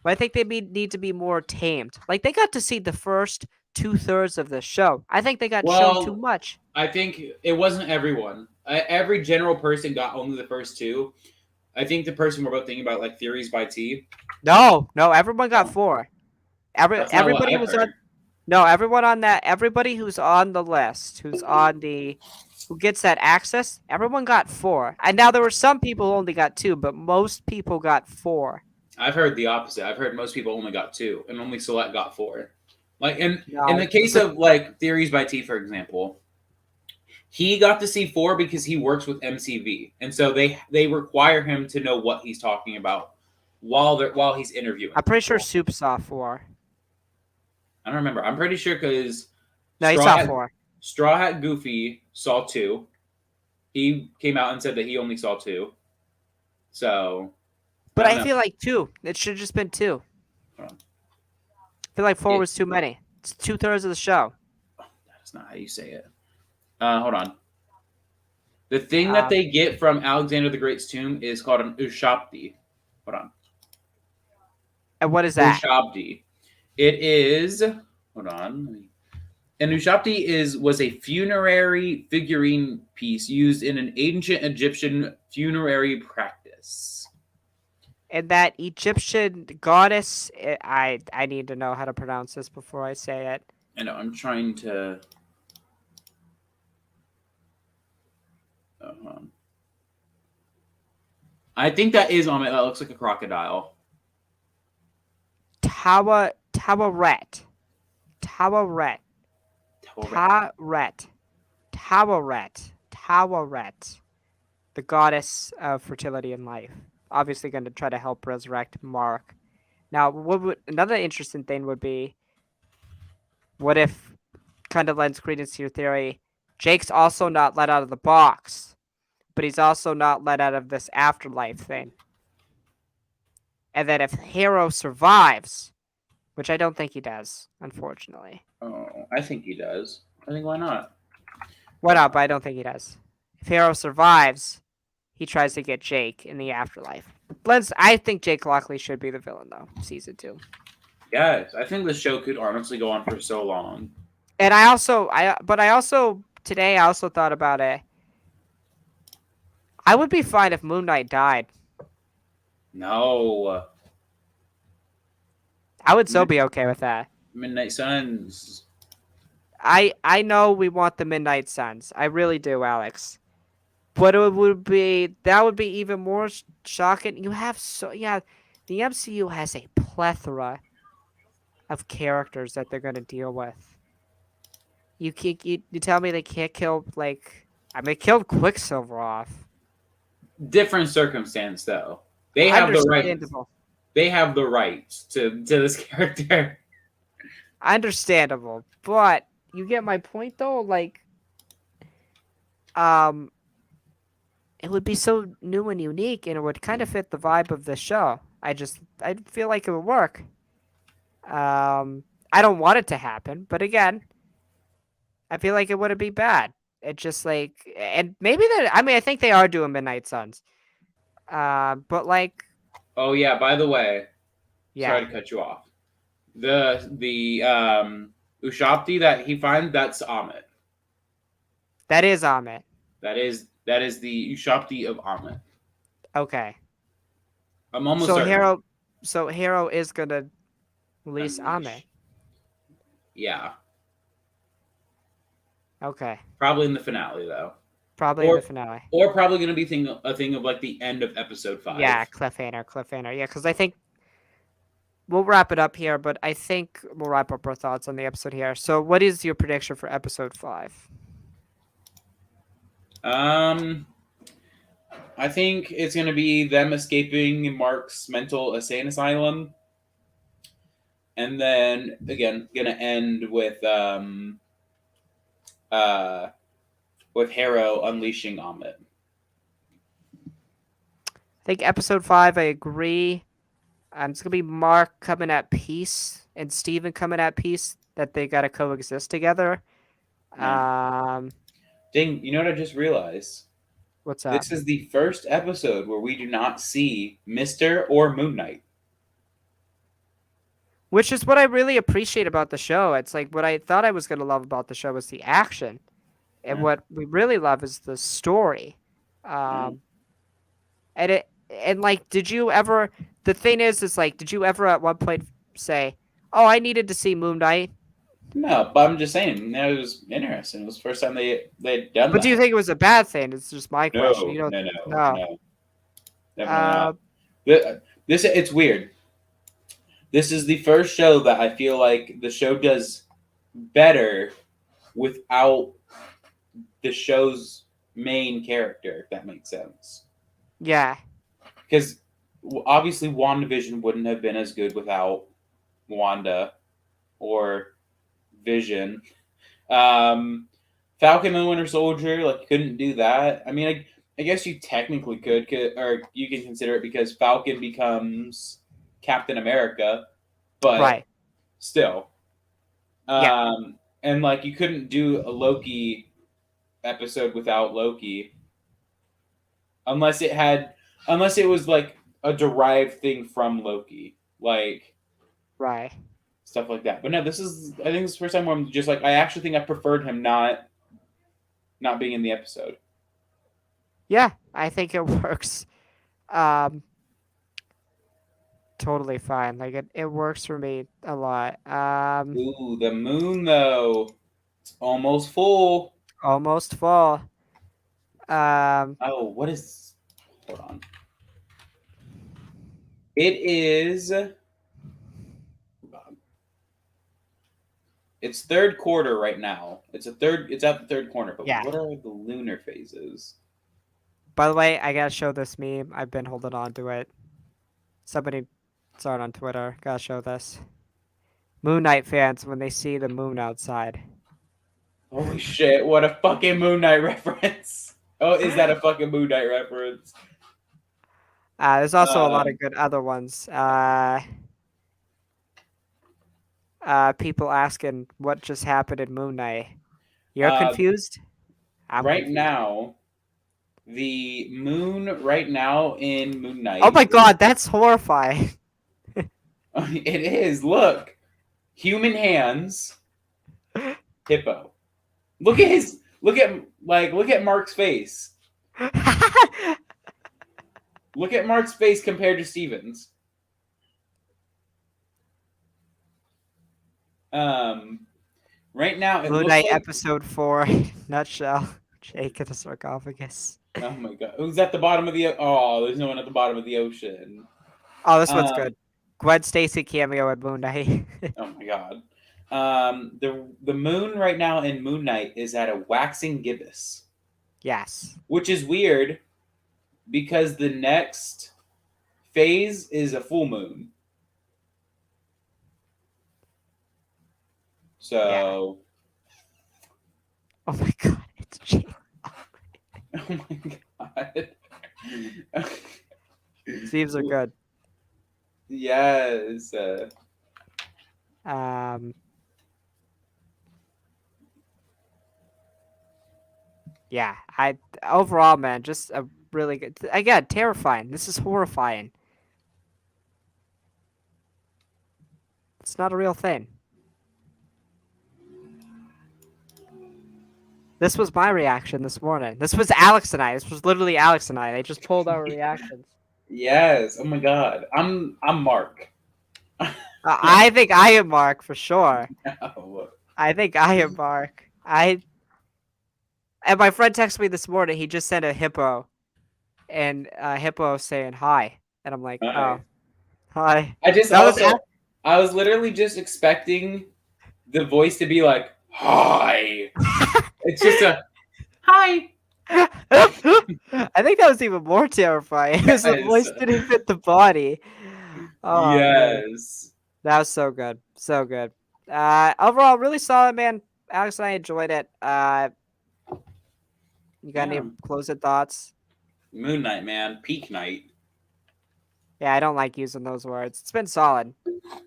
but I think they need to be more tamed. Like, they got to see the first 2/3 of the show. I think they got shown too Well, much. I think it wasn't everyone. Every general person got only the first two. I think the person we're both thinking about, like Theories by T. No, everyone got 4. That's not what Everybody I've was heard. on. No, everyone on that. Everybody who's on the list, who gets that access, everyone got 4. And now there were some people who only got 2, but most people got 4. I've heard the opposite. I've heard most people only got 2, and only select got 4. Like in No, the case of like Theories by T, for example, he got to see 4 because he works with MCV, and so they require him to know what he's talking about while he's interviewing. I'm pretty sure people. Soup saw 4. I don't remember. I'm pretty sure because No, he saw 4. Straw Hat Goofy saw 2. He came out and said that he only saw 2. So, But I know. feel like 2. It should have just been 2. Oh. I feel like 4 was too many. It's 2/3 of the show. That's not how you say it. Hold on. The thing that they get from Alexander the Great's tomb is called an Ushabti. Hold on. And what is that? Ushabti. It is. Hold on. An Ushabti was a funerary figurine piece used in an ancient Egyptian funerary practice. And that Egyptian goddess, I need to know how to pronounce this before I say it. I know. I'm trying to. I think that is on it. That looks like a crocodile. Taweret. The goddess of fertility and life. Obviously going to try to help resurrect Mark. Now, another interesting thing would be, what if, kind of lends credence to your theory, Jake's also not let out of the box, but he's also not let out of this afterlife thing. And that if Hero survives, which I don't think he does, unfortunately. Oh, I think he does. I think why not? Why not? But I don't think he does. If Hero survives, he tries to get Jake in the afterlife. I think Jake Lockley should be the villain, though, season 2. Yes, I think the show could honestly go on for so long. And today I also thought about it. I would be fine if Moonknight died. No. I would so be okay with that. Midnight Suns. I know we want the Midnight Suns. I really do, Alex. But that would be even more shocking. The MCU has a plethora of characters that they're going to deal with. You tell me they can't kill, they killed Quicksilver off. Different circumstance, though. They have the right. They have the rights to this character. Understandable, but you get my point, though. Like, um, it would be so new and unique, and it would kind of fit the vibe of the show. I feel like it would work. I don't want it to happen, but again, I feel like it wouldn't be bad. It just like, and maybe that. I mean, I think they are doing Midnight Suns. But like, Oh yeah, by the way, yeah, sorry to cut you off. The Ushapti that he finds, that's Amit. that is Amit. That is the Ushapti of Amit. Okay, I'm almost so certain. Hero is gonna release Amit. Unleash. Yeah, Okay, probably in the finale though, probably in the or finale. or probably going to be a thing of like the end of episode Yeah, 5. cliffhanger. Yeah, because I think we'll wrap it up here, but I think we'll wrap up our thoughts on the episode here. So, what is your prediction for episode 5? Um, I think it's going to be them escaping Mark's mental insane asylum, and then again going to end uh with Harrow unleashing Amit. I think episode 5, I agree. It's gonna be Mark coming at peace and Steven coming at peace that they gotta coexist together. Yeah. Um, Dang, you know what I just realized? what's up? This is the first episode where we do not see Mister or Moonknight. Which is what I really appreciate about the show. It's like what I thought I was gonna love about the show was the action, and Yeah. what we really love is the story. Yeah. Um, and like, did you ever? The thing is like, did you ever at one point say, "Oh, I needed to see Moon Knight"? No, but I'm just saying, it was interesting. It was the first time they'd done But do you that. think it was a bad thing? It's just my question. No, You don't. no, no, No. no, definitely not. Uh, This it's weird. This is the first show that I feel like the show does better without the show's main character. If that makes sense, yeah. because obviously WandaVision wouldn't have been as good without Wanda or Vision. Um, Falcon and the Winter Soldier, like, couldn't do that. I mean, I guess you technically could, or you can consider it because Falcon becomes Captain America, but Right. still. Yeah. And like, you couldn't do a Loki episode without Loki, unless unless it was like a derived thing from Loki, like Right. stuff like that. But no, I think this is the first time where I'm just like, I actually think I preferred him not being in the episode. Yeah. I think it works. Um, totally fine. Like it works for me a lot. Ooh, the moon though, it's almost full. Almost full. Um, Oh, what is? Hold on. It is. It's third quarter right now. It's at the third corner. But yeah. what are the lunar phases? By the way, I gotta show this meme. I've been holding on to it. Somebody saw it on Twitter. Gotta show this. Moon Knight fans when they see the moon outside. Holy shit! What a fucking Moon Knight reference. Oh, is that a fucking Moon Knight reference? There's also a lot Um, of good other ones. People asking what just happened in Moon Knight. You're uh, confused? I'm right confused. now, the moon right now in Moon Oh Knight. my god, that's horrifying. It is. Look, human hands, hippo. Look at his. Look at Mark's face. Look at Mark's face compared to Steven's. Um, right now it Moon looks Knight like. episode 4, nutshell. Jake in the sarcophagus. Oh my god, who's at the bottom of the? Oh, there's no one at the bottom of the ocean. Oh, this one's Um, good. Gwen Stacy cameo in Moon Knight. oh my god. The moon right now in Moon Knight is at a waxing gibbous, yes. which is weird because the next phase is a full moon. Yeah. So Oh my god, it's Jake. Oh my god. Sleeves are good. Yes. Um, yeah, I overall, man, just a really good. Again, terrifying. This is horrifying. It's not a real thing. This was my reaction this morning. This was Alex and I. This was literally Alex and I. They just pulled our reactions. Yes. Oh my god. I'm Mark. I think I am Mark for sure. No. I think I am Mark. And my friend texted me this morning. He just sent a hippo, and hippo saying hi, and I'm like, Hi. oh, hi. I just That was also I was literally just expecting the voice to be like, hi. It's just a hi. I think that was even more terrifying because the Yes. voice didn't fit the body. Oh man, Yes. that was so good, so good. Overall, really solid, man. Alex and I enjoyed it. You got any Yeah. closing thoughts? Moonknight, man. Peak night. Yeah, I don't like using those words. It's been solid.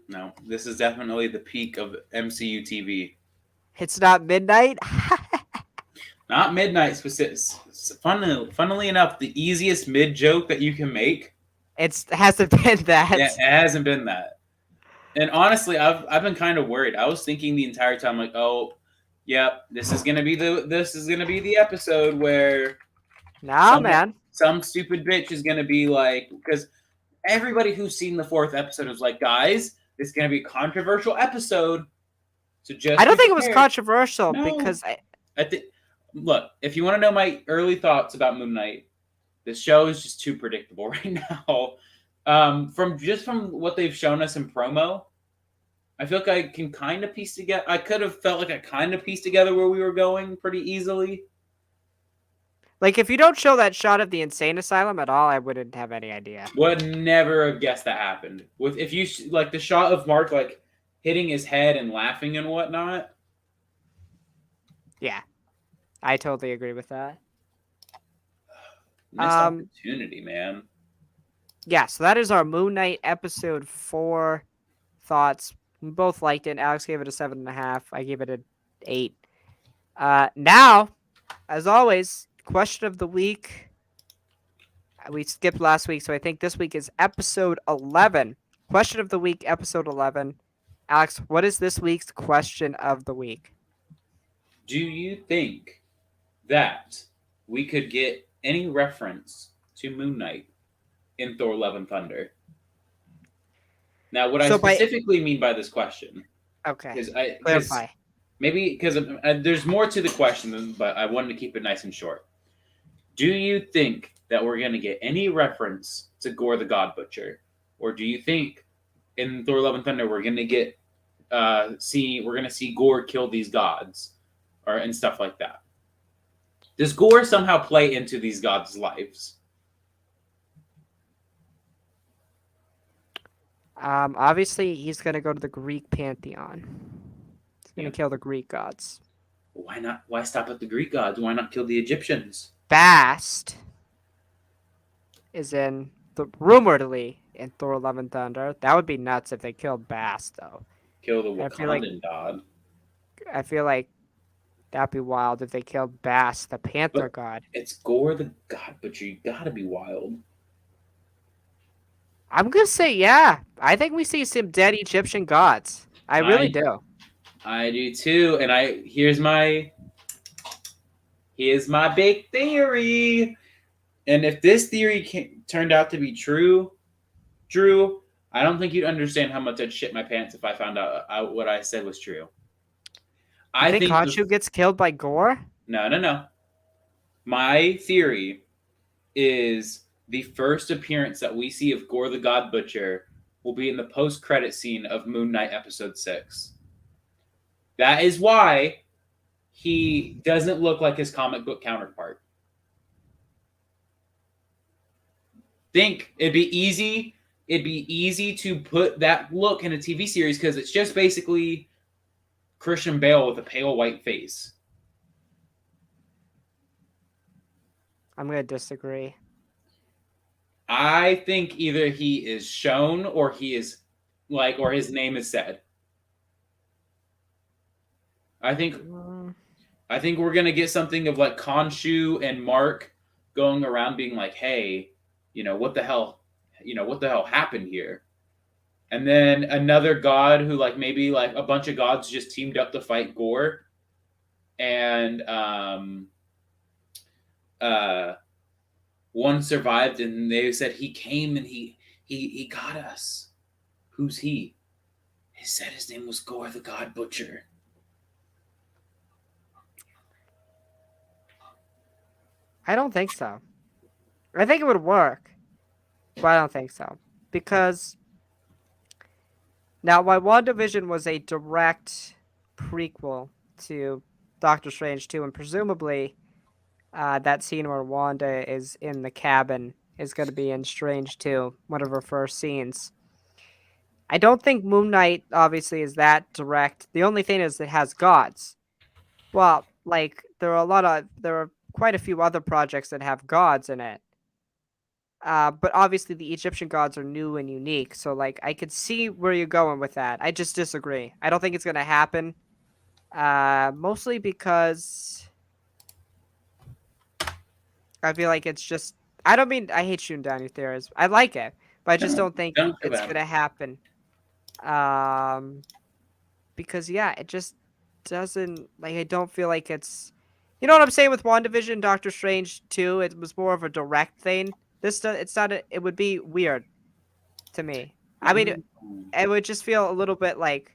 No, this is definitely the peak of MCU TV. It's not midnight. Not midnight specific. Funnily enough, the easiest mid joke that you can make. It hasn't been that. Yeah, it hasn't been that. And honestly, I've been kind of worried. I was thinking the entire time, like, oh, yep, this is gonna be the episode where No, man. some stupid bitch is gonna be like, because everybody who's seen the fourth episode is like, guys, this is gonna be a controversial episode. So just I don't be think it was prepared. controversial No. because Look, if you want to know my early thoughts about Moon Knight, this show is just too predictable right now. From what they've shown us in promo, I feel like I can kind of piece together. I could have felt like I kind of pieced together where we were going pretty easily. like if you don't show that shot of the insane asylum at all, I wouldn't have any idea. Would never have guessed that happened. With if you like the shot of Mark like hitting his head and laughing and whatnot. Yeah, I totally agree with that. Missed opportunity, man. Yeah, so that is our Moon Knight episode 4 thoughts. We both liked it. Alex gave it a 7.5. I gave it an 8. Now, as always, question of the week. We skipped last week, so I think this week is episode 11. Question of the week, episode 11. Alex, what is this week's question of the week? Do you think that we could get any reference to Moon Knight in Thor: Love and Thunder? Now, what I specifically mean by this question, okay, clarify. Because there's more to the question, but I wanted to keep it nice and short. Do you think that we're going to get any reference to Gore the God Butcher, or do you think in Thor: Love and Thunder we're going to get see Gore kill these gods, and stuff like that? Does Gore somehow play into these gods' lives? Obviously, he's going to go to the Greek pantheon. He's going to kill the Greek gods. Why not? Why stop at the Greek gods? Why not kill the Egyptians? Bast is rumoredly in Thor: Love and Thunder. That would be nuts if they killed Bast, though. Kill the Wakandan god. I feel like that'd be wild if they killed Bast, the Panther god. It's Gore the God Butcher. You gotta be wild. I'm gonna say yeah. I think we see some dead Egyptian gods. I really do. I do too. And here's my big theory. And if this theory turned out to be true, Drew, I don't think you'd understand how much I'd shit my pants if I found out what I said was true. I think Khonshu gets killed by Gore? No. My theory is the first appearance that we see of Gore the God Butcher will be in the post-credit scene of Moon Knight episode 6. That is why he doesn't look like his comic book counterpart. Think it'd be easy to put that look in a TV series because it's just basically Christian Bale with a pale white face. I'm gonna disagree. I think either he is shown or he is or his name is said. I think Mm, I think we're gonna get something of like Khonshu and Mark going around being like, "Hey, what the hell? What the hell happened here?" And then another god who maybe a bunch of gods just teamed up to fight Gore, and uh, one survived, and they said he came and he got us. Who's he? He said his name was Gore the God Butcher. I don't think so. I think it would work, but I don't think so. Because now, while WandaVision was a direct prequel to Doctor Strange 2, and presumably that scene where Wanda is in the cabin is going to be in Strange 2, one of her first scenes. I don't think Moon Knight obviously is that direct. The only thing is it has gods. Well, there are quite a few other projects that have gods in it. But obviously the Egyptian gods are new and unique, so I could see where you're going with that. I just disagree. I don't think it's gonna happen. Mostly because I feel like it's just. I don't mean I hate shooting down your theories. I like it, but I just don't think Don't feel it's bad. gonna happen. Um, because yeah, it just doesn't I don't feel like it's. You know what I'm saying with WandaVision, Doctor Strange 2, it was more of a direct thing. It's not. It would be weird to me. I mean, it would just feel a little bit like,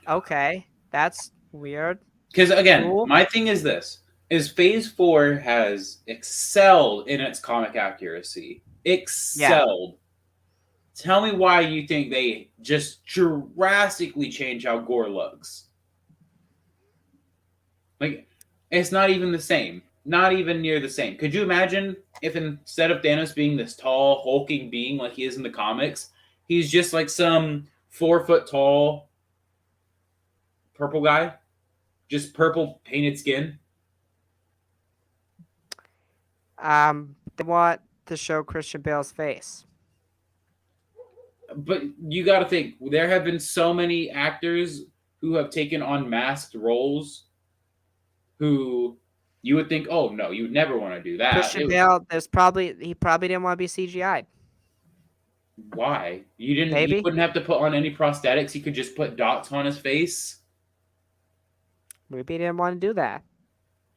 okay, that's weird. Because again, Cool. my thing is this: is Phase 4 has excelled in its comic accuracy. Yeah. Excelled. Tell me why you think they just drastically change how Gore looks. It's not even the same. Not even near the same. Could you imagine if instead of Thanos being this tall, hulking being like he is in the comics, he's just like some 4 foot tall purple guy? Just purple painted skin? They want to show Christian Bale's face. But you got to think, there have been so many actors who have taken on masked roles who you would think, oh no, you would never want to do that. Christian Bale, he probably didn't want to be CGI'd. Why? You Maybe. wouldn't have to put on any prosthetics. You could just put dots on his face. Maybe he didn't want to do that.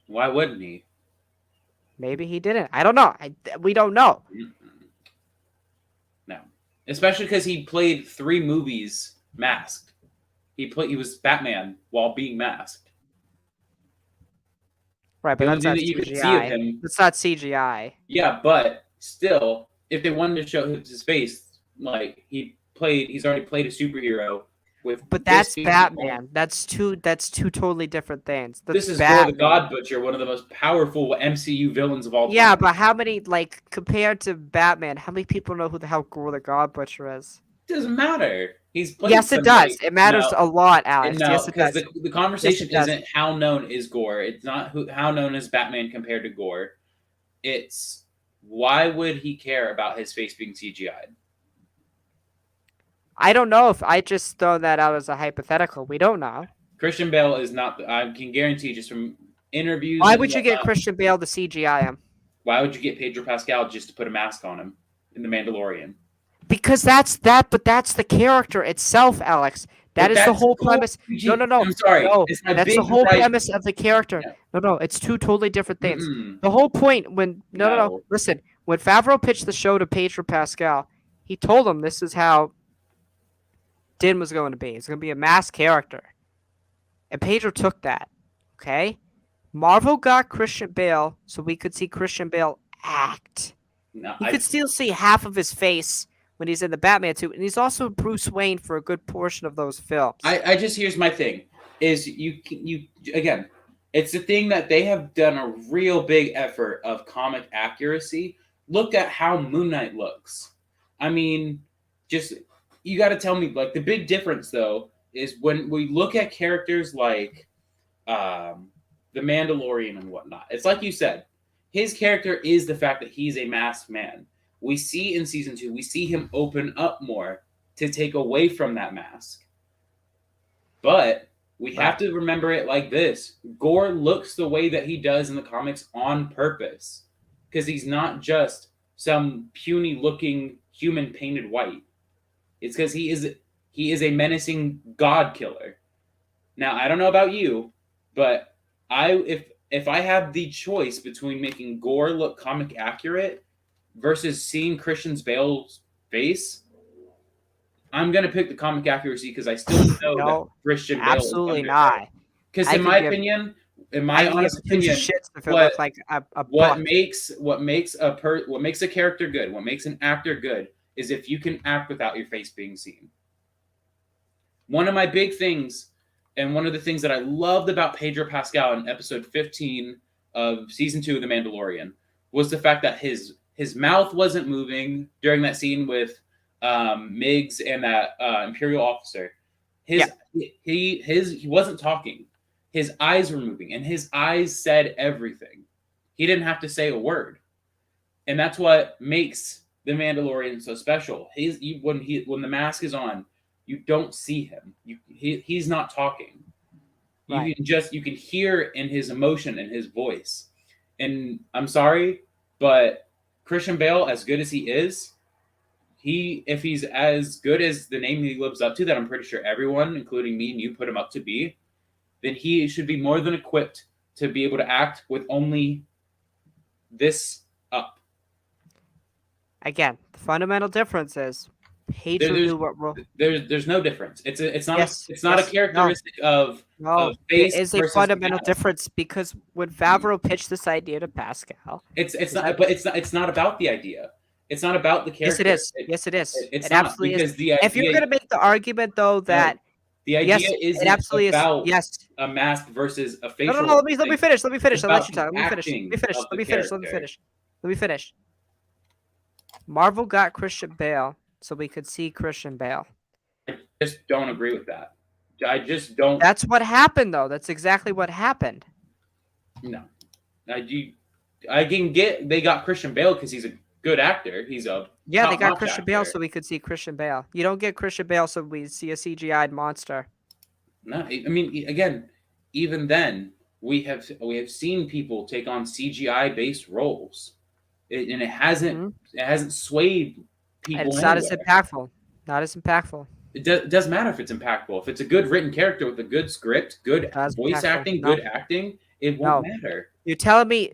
Why wouldn't he? Maybe he didn't. I don't know. We don't know. No, especially because he played 3 movies masked. He was Batman while being masked. Right, but that's not CGI. That's not CGI. Yeah, but still, if they wanted to show his face, he's already played a superhero with. But that's Batman. That's two totally different things. This is Gore the God Butcher, one of the most powerful MCU villains of all time. Yeah, but how many compared to Batman? How many people know who the hell Gore the God Butcher is? It doesn't matter. Yes, it does. It matters a lot, Alex. No, yes, it does. The conversation isn't how known is Gore. It's not how known is Batman compared to Gore. It's why would he care about his face being CGI'd? I don't know if I just throw that out as a hypothetical. We don't know. Christian Bale is not. I can guarantee just from interviews. Why would you get Christian Bale to CGI him? Why would you get Pedro Pascal just to put a mask on him in The Mandalorian? Because that's the character itself, Alex. That is the whole premise. No. I'm sorry. No, that's the whole premise of the character. Yeah. No, it's two totally different things. The whole point when no. Listen, when Favreau pitched the show to Pedro Pascal, he told him this is how Din was going to be. It's going to be a masked character. And Pedro took that. Okay? Marvel got Christian Bale so we could see Christian Bale act. No, you could still see half of his face when he's in the Batman suit, and he's also Bruce Wayne for a good portion of those films. I just here's my thing: is you again, it's the thing that they have done a real big effort of comic accuracy. Look at how Moonknight looks. I mean, just you got to tell me the big difference though is when we look at characters like the Mandalorian and whatnot. It's like you said, his character is the fact that he's a masked man. We see in season 2, we see him open up more to take away from that mask. But we have to remember it like this. Gore looks the way that he does in the comics on purpose. Because he's not just some puny looking human painted white. It's because he is a menacing god killer. Now, I don't know about you, but if I have the choice between making Gore look comic accurate versus seeing Christian Bale's face, I'm gonna pick the comic accuracy because I still know that Christian Bale absolutely not. Because in my opinion, honest opinion, what makes a character good, what makes an actor good, is if you can act without your face being seen. One of my big things, and one of the things that I loved about Pedro Pascal in episode 15 of season 2 of The Mandalorian, was the fact that his mouth wasn't moving during that scene with Miggs and that Imperial officer. He wasn't talking. His eyes were moving, and his eyes said everything. He didn't have to say a word, and that's what makes the Mandalorian so special. When the mask is on, you don't see him. He's not talking. Right. You can hear in his emotion and his voice. And I'm sorry, but Christian Bale, as good as he is, if he's as good as the name he lives up to, that I'm pretty sure everyone, including me and you, put him up to be, then he should be more than equipped to be able to act with only this up. Again, the fundamental difference is there's no difference. It's not a characteristic of face. It is a fundamental difference because when Favreau pitched this idea to Pascal, it's not about the idea. It's not about the character. Yes, it is. It absolutely is. If you're going to make the argument, though, that the idea is about a mask versus a facial. No. Let me finish. I'll let you talk. Let me finish. Marvel got Christian Bale so we could see Christian Bale. I just don't agree with that. I just don't. That's what happened, though. That's exactly what happened. No, I can get they got Christian Bale because he's a good actor. They got Christian Bale so we could see Christian Bale. You don't get Christian Bale so we see a CGI'd monster. No, I mean, again, even then we have seen people take on CGI based roles, and it hasn't swayed people. And it's not as impactful. Not as impactful. It doesn't matter if it's impactful. If it's a good written character with a good script, good voice acting, good acting, it won't matter. You're telling me.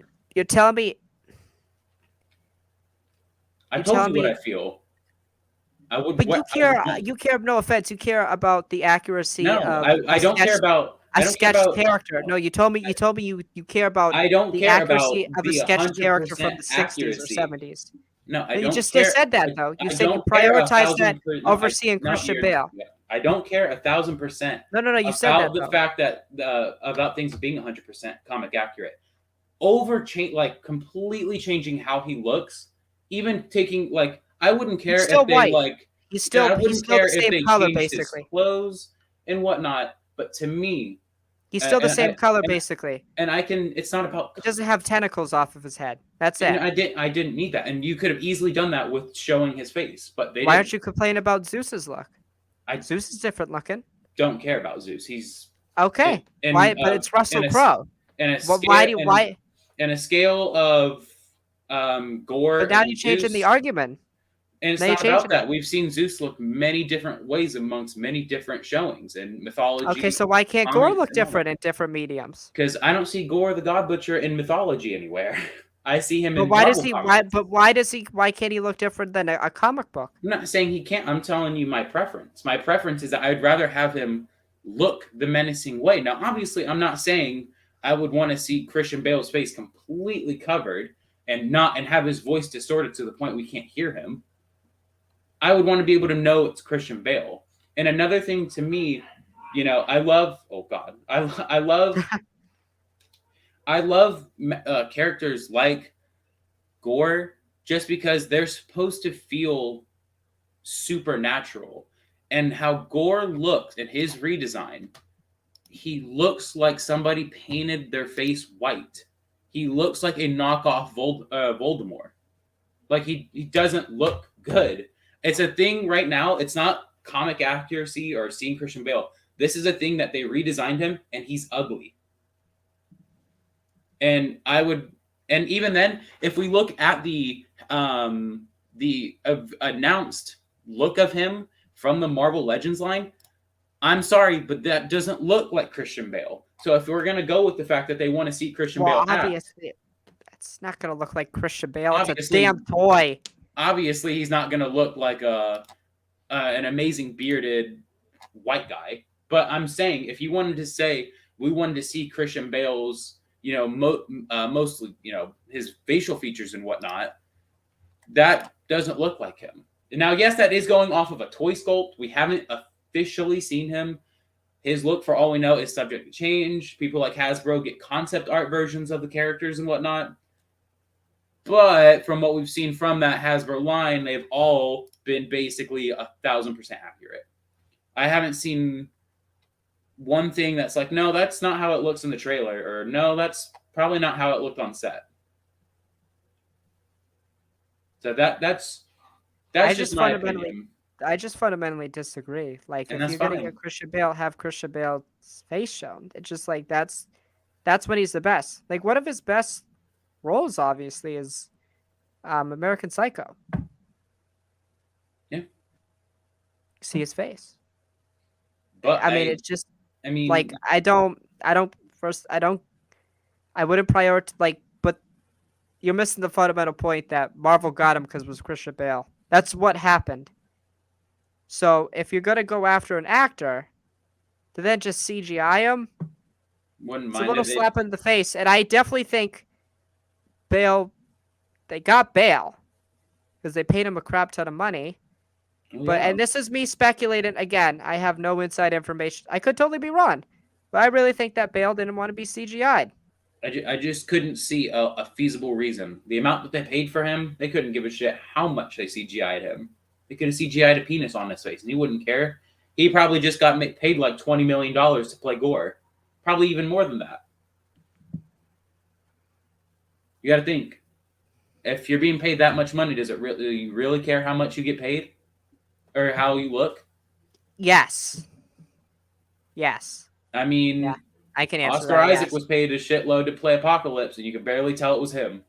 I told you what I feel. But you care. No offense. You care about the accuracy. No, I don't care about a sketch character. No, you told me you care about. I don't the care accuracy about of a sketch character from the 60s or 70s. No, I don't. You just said that though. You said you prioritize that over seeing Christian Bale. I don't care 1,000%. No. You said that about the fact that about things being 100% comic accurate. Completely changing how he looks. Even taking I wouldn't care if they he's still the same color basically. His clothes and whatnot, but to me, he's still the same color basically. And it's not about. He doesn't have tentacles off of his head. That's it. I didn't need that, and you could have easily done that with showing his face, but why aren't you complaining about Zeus's look? Zeus is different looking. Don't care about Zeus. He's okay. Why? But it's Russell Crowe. Why? And a scale of Gore. But now you're changing the argument. And it's not about that. We've seen Zeus look many different ways amongst many different showings and mythology. Okay, so why can't Gore look different in different mediums? Because I don't see Gore the God Butcher in mythology anywhere. I see him in why can't he look different than a comic book? I'm not saying he can't. I'm telling you my preference. My preference is that I'd rather have him look the menacing way. Now, obviously, I'm not saying I would want to see Christian Bale's face completely covered and have his voice distorted to the point we can't hear him. I would want to be able to know it's Christian Bale. And another thing to me, I love. Oh God, I love characters like Gore just because they're supposed to feel supernatural. And how Gore looks in his redesign, he looks like somebody painted their face white. he looks like a knockoff Voldemort. Like he doesn't look good. It's a thing right now. It's not comic accuracy or seeing Christian Bale. This is a thing that they redesigned him, and he's ugly. And and even then, if we look at the announced look of him from the Marvel Legends line, I'm sorry, but that doesn't look like Christian Bale. So if we're gonna go with the fact that they want to see Christian Bale act, obviously, it's not gonna look like Christian Bale. It's a Obviously- damn toy. obviously he's not gonna look like an amazing bearded white guy. But I'm saying if you wanted to say we wanted to see Christian Bale's, mostly, his facial features and whatnot, that doesn't look like him. Now, yes, that is going off of a toy sculpt. We haven't officially seen him. His look, for all we know, is subject to change. People like Hasbro get concept art versions of the characters and whatnot. But from what we've seen from that Hasbro line, they've all been basically 1,000% accurate. I haven't seen one thing that's like, no, that's not how it looks in the trailer, or no, that's probably not how it looked on set. So that's just my opinion. I just fundamentally disagree. Like, And if that's you're gonna fine. get Christian Bale, have Christian Bale's face shown. It's just like that's when he's the best. Like, one of his best roles, obviously, is American Psycho. Yeah. See his face. But I mean, it's just I mean, like I wouldn't prioritize, like, but you're missing the fundamental point that Marvel got him because it was Christian Bale. That's what happened. So if you're gonna go after an actor, to then just CGI him, wouldn't it's a mind little if they- slap in the face. And I definitely think Bale, they got Bale because they paid him a crap ton of money. But Yeah. and this is me speculating again. I have no inside information. I could totally be wrong, but I really think that Bale didn't want to be CGI'd. I just couldn't see a feasible reason. The amount that they paid for him, they couldn't give a shit how much they CGI'd him. They could have CGI'd a penis on his face, and he wouldn't care. He probably just got paid like $20 million to play Gore. Probably even more than that. You got to think. If you're being paid that much money, does it really care how much you get paid? Or how you look? Yes. Yes. I mean, Yeah, I can answer Oscar that. Isaac Yes. was paid a shitload to play Apocalypse, and you could barely tell it was him.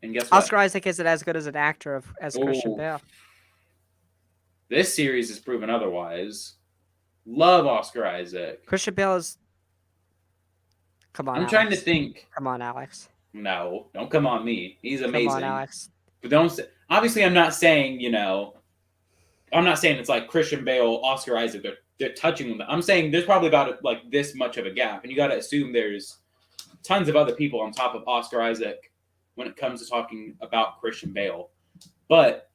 And guess what? Oscar Isaac isn't as good as an actor as Christian Oh. Bale. This series has proven otherwise. Love Oscar Isaac. Christian Bale is. Come on, I'm Alex. trying to think. Come on, Alex. No, don't come on me. He's amazing. Come on, Alex. But don't say, obviously, I'm not saying, I'm not saying it's like Christian Bale, Oscar Isaac, they're touching them. I'm saying there's probably about like this much of a gap. And you got to assume there's tons of other people on top of Oscar Isaac when it comes to talking about Christian Bale. But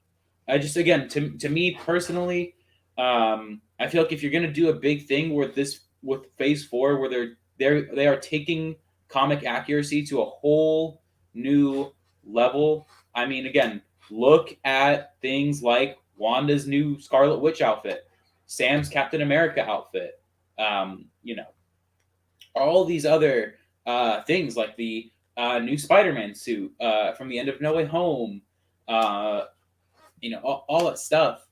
I just, again, to me personally, I feel like if you're going to do a big thing with Phase 4, where they are taking comic accuracy to a whole new level. I mean, again, look at things like Wanda's new Scarlet Witch outfit, Sam's Captain America outfit, all these other things like the new Spider-Man suit from the end of No Way Home, all that stuff.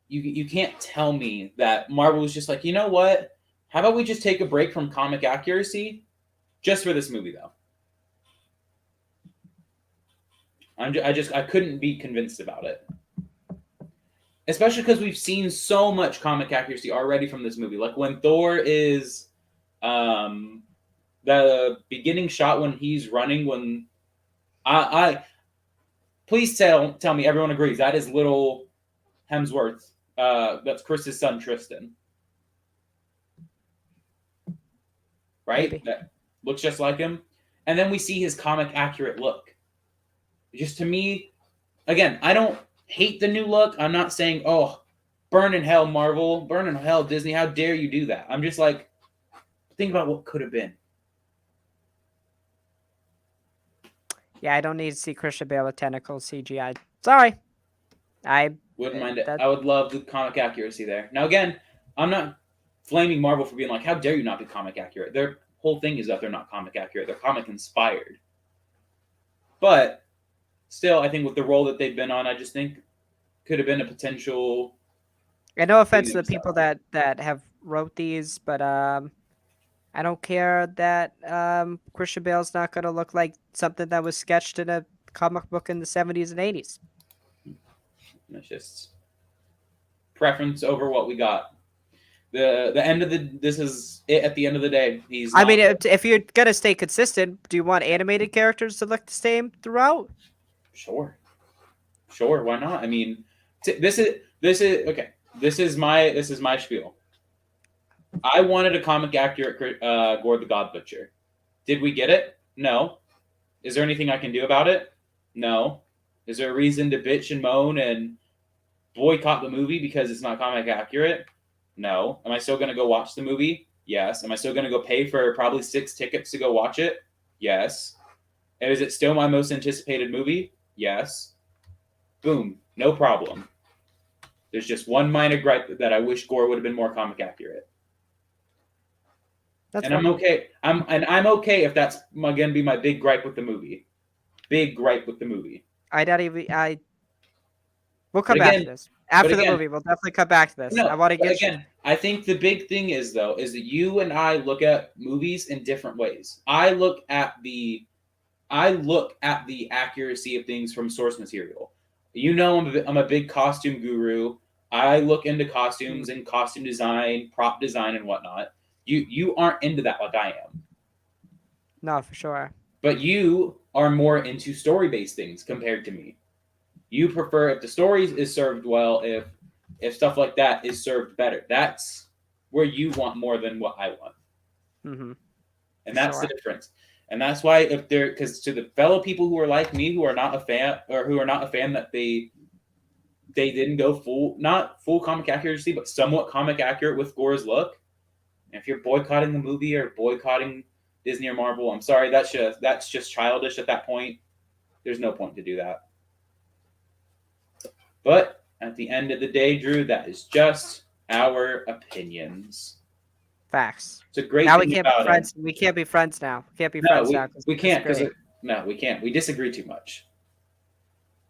You can't tell me that Marvel was just like, you know what? How about we just take a break from comic accuracy just for this movie, though? I couldn't be convinced about it. Especially because we've seen so much comic accuracy already from this movie. Like when Thor is the beginning shot when he's running, when I please tell me everyone agrees that is little Hemsworth. That's Chris's son Tristan. Right? Maybe. That looks just like him. And then we see his comic accurate look. Just to me, again, I don't hate the new look. I'm not saying, oh, burn in hell, Marvel, burn in hell, Disney. How dare you do that? I'm just like, think about what could have been. Yeah, I don't need to see Christian Bale with tentacles CGI. Sorry. I wouldn't mind it. I would love the comic accuracy there. Now, again, I'm not flaming Marvel for being like, how dare you not be comic accurate? Their whole thing is that they're not comic accurate. They're comic inspired. But still, I think with the role that they've been on, I just think could have been a potential. And no offense to thing the people that have wrote these, but I don't care that Christian Bale's not going to look like something that was sketched in a comic book in the 70s and 80s. It's just preference over what we got. The end of the this is it at the end of the day. I mean, if you're gonna stay consistent, do you want animated characters to look the same throughout? Sure, why not? I mean, this is okay. This is my spiel. I wanted a comic accurate Gore the God Butcher. Did we get it? No. Is there anything I can do about it? No. Is there a reason to bitch and moan and boycott the movie because it's not comic accurate? No. Am I still going to go watch the movie? Yes. Am I still going to go pay for probably 6 tickets to go watch it? Yes. And is it still my most anticipated movie? Yes. Boom. No problem. There's just one minor gripe that I wish Gore would have been more comic accurate. That's and fine. I'm okay. I'm okay if that's going to be my big gripe with the movie. Big gripe with the movie. We'll come back to this. After the movie, we'll definitely come back to this. No, I want to get again. I think the big thing is that you and I look at movies in different ways. I look at the accuracy of things from source material. You know, I'm a big costume guru. I look into costumes and costume design, prop design, and whatnot. You aren't into that like I am. No, for sure. But you are more into story-based things compared to me. You prefer if the story is served well, if stuff like that is served better. That's where you want more than what I want. Mm-hmm. And that's the difference. And that's why because to the fellow people who are like me, who are not a fan that they didn't go not full comic accuracy, but somewhat comic accurate with Gore's look. And if you're boycotting the movie or boycotting Disney or Marvel, I'm sorry, that's just childish at that point. There's no point to do that. But at the end of the day, Drew, that is just our opinions. Facts. It's a great now thing we can't about be friends. We can't be friends now. We can't be friends now. We can't because we can't. We disagree too much.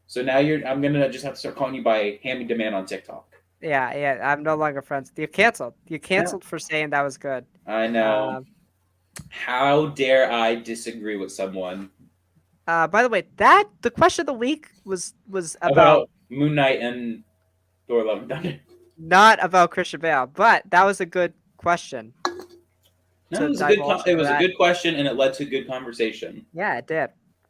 So now I'm gonna just have to start calling you by Hand-Me Demand on TikTok. Yeah. I'm no longer friends. You're canceled. You canceled for saying that was good. I know. How dare I disagree with someone? By the way, the question of the week was about Moonknight and Thor: Love and Thunder. Not about Christian Bale, but that was a good question. No, it was a good question, and it led to good conversation. Yeah, it did.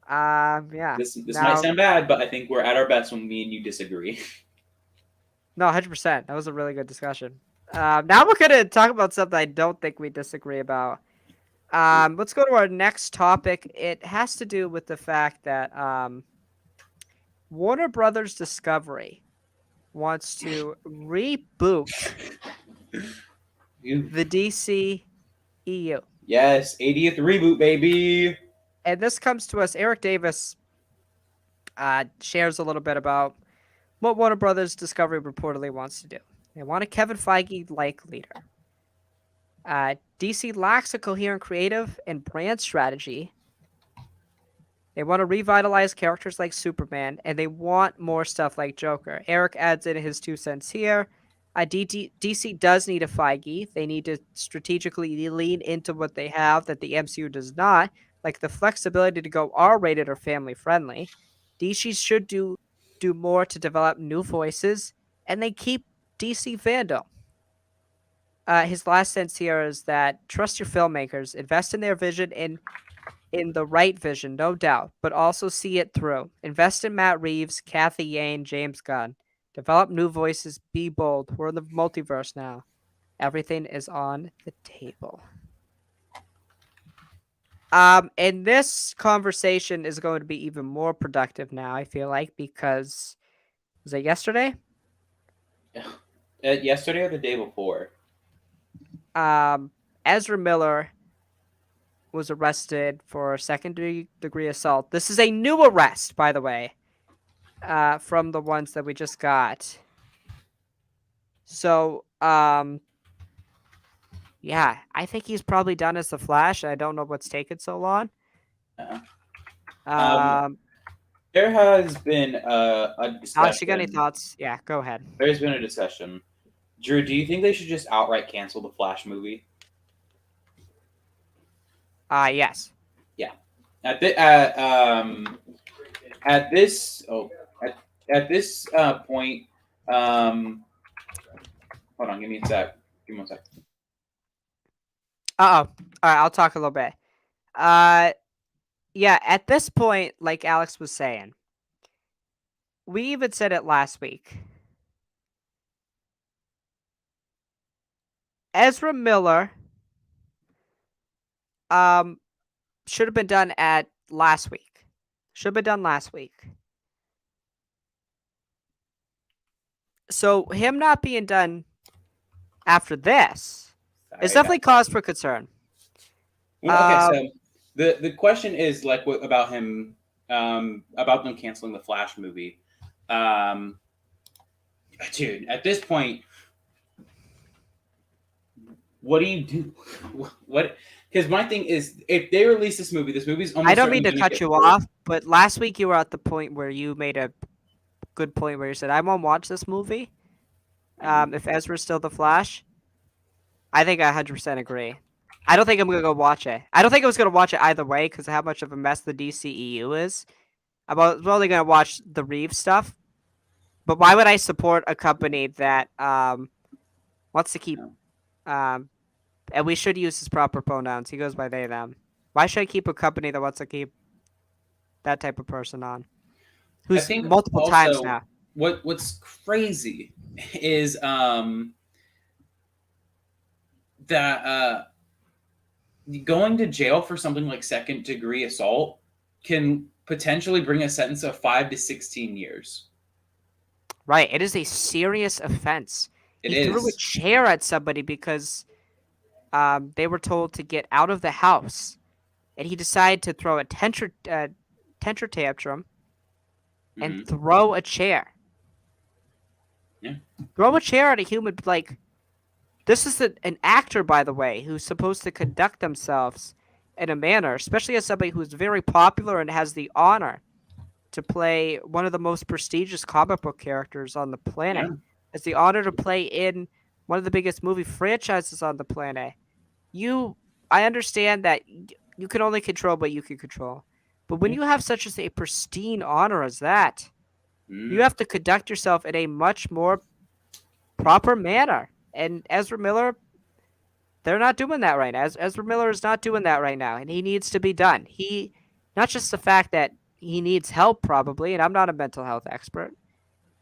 Yeah. This might sound bad, but I think we're at our best when me and you disagree. No, 100%. That was a really good discussion. Now we're gonna talk about something I don't think we disagree about. Let's go to our next topic. It has to do with the fact that Warner Brothers Discovery wants to reboot the DCEU. Yes, 80th reboot, baby. And this comes to us. Eric Davis shares a little bit about what Warner Brothers Discovery reportedly wants to do. They want a Kevin Feige-like leader. DC lacks a coherent creative and brand strategy. They want to revitalize characters like Superman, and they want more stuff like Joker. Eric adds in his 2 cents here. DC does need a Feige. They need to strategically lean into what they have that the MCU does not, like the flexibility to go R-rated or family-friendly. DC should do more to develop new voices, and they keep DC fandom. His last sentence here is that trust your filmmakers, invest in their vision and in the right vision, no doubt, but also see it through. Invest in Matt Reeves, Kathy Yane, James Gunn. Develop new voices, be bold. We're in the multiverse now. Everything is on the table. And this conversation is going to be even more productive now, I feel like, because was it yesterday? Yesterday or the day before? Ezra Miller was arrested for second-degree assault. This is a new arrest, by the way, from the ones that we just got. So, Yeah, I think he's probably done as the Flash. I don't know what's taken so long. Uh, um, Um, there has been a Alex, you got any discussion. thoughts? Yeah, go ahead. There's been a discussion. Drew, do you think they should just outright cancel the Flash movie? Yes. Yeah. At the at this at this point, um, hold on, give me a sec. Give me one sec. Uh oh. All right, I'll talk a little bit. Uh, yeah. At this point, like Alex was saying, we even said it last week. Ezra Miller, um, should have been done at last week. Should have been done last week. So him not being done after this is Sorry, definitely cause for concern. well, okay, so the question is like about him about them canceling the Flash movie. Um, dude, at this point, what do you do? What? Because my thing is, if they release this movie's almost I don't mean certainly to going to cut get you pulled. off, but last week you were at the point where you made a good point where you said, I won't watch this movie. If Ezra's still the Flash, I think I 100% agree. I don't think I'm going to go watch it. I don't think I was going to watch it either way because of how much of a mess the DCEU is. I'm only going to watch the Reeves stuff. But why would I support a company that wants to keep um, and we should use his proper pronouns. He goes by they them. Why should I keep a company that wants to keep that type of person on? I Who's think multiple times also now. what's crazy is that going to jail for something like second degree assault can potentially bring a sentence of 5 to 16 years. Right. It is a serious offense. It He threw a is. chair at somebody because they were told to get out of the house. And he decided to throw a temper tantrum and Mm-hmm. throw a chair. Yeah. Throw a chair at a human. Like, this is an actor, by the way, who's supposed to conduct themselves in a manner, especially as somebody who's very popular and has the honor to play one of the most prestigious comic book characters on the Yeah. planet. Has the honor to play in one of the biggest movie franchises on the planet. I understand that you can only control what you can control. But when Yeah. you have such as a pristine honor as that, you Mm. have to conduct yourself in a much more proper manner. And Ezra Miller, they're not doing that right now. Ezra Miller is not doing that right now, and he needs to be done. Not just the fact that he needs help, probably, and I'm not a mental health expert.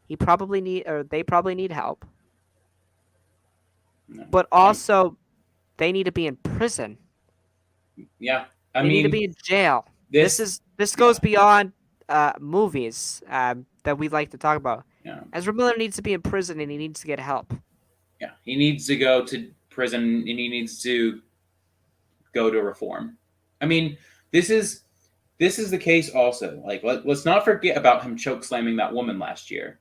They probably need help, No. but also they need to be in prison. Yeah. I They need to mean, be in jail. this. This Yeah. goes beyond movies that we like to talk about. Yeah. Ezra Miller needs to be in prison, and he needs to get help. Yeah. He needs to go to prison and he needs to go to reform. I mean, this is the case also. Like let's not forget about him choke slamming that woman last year.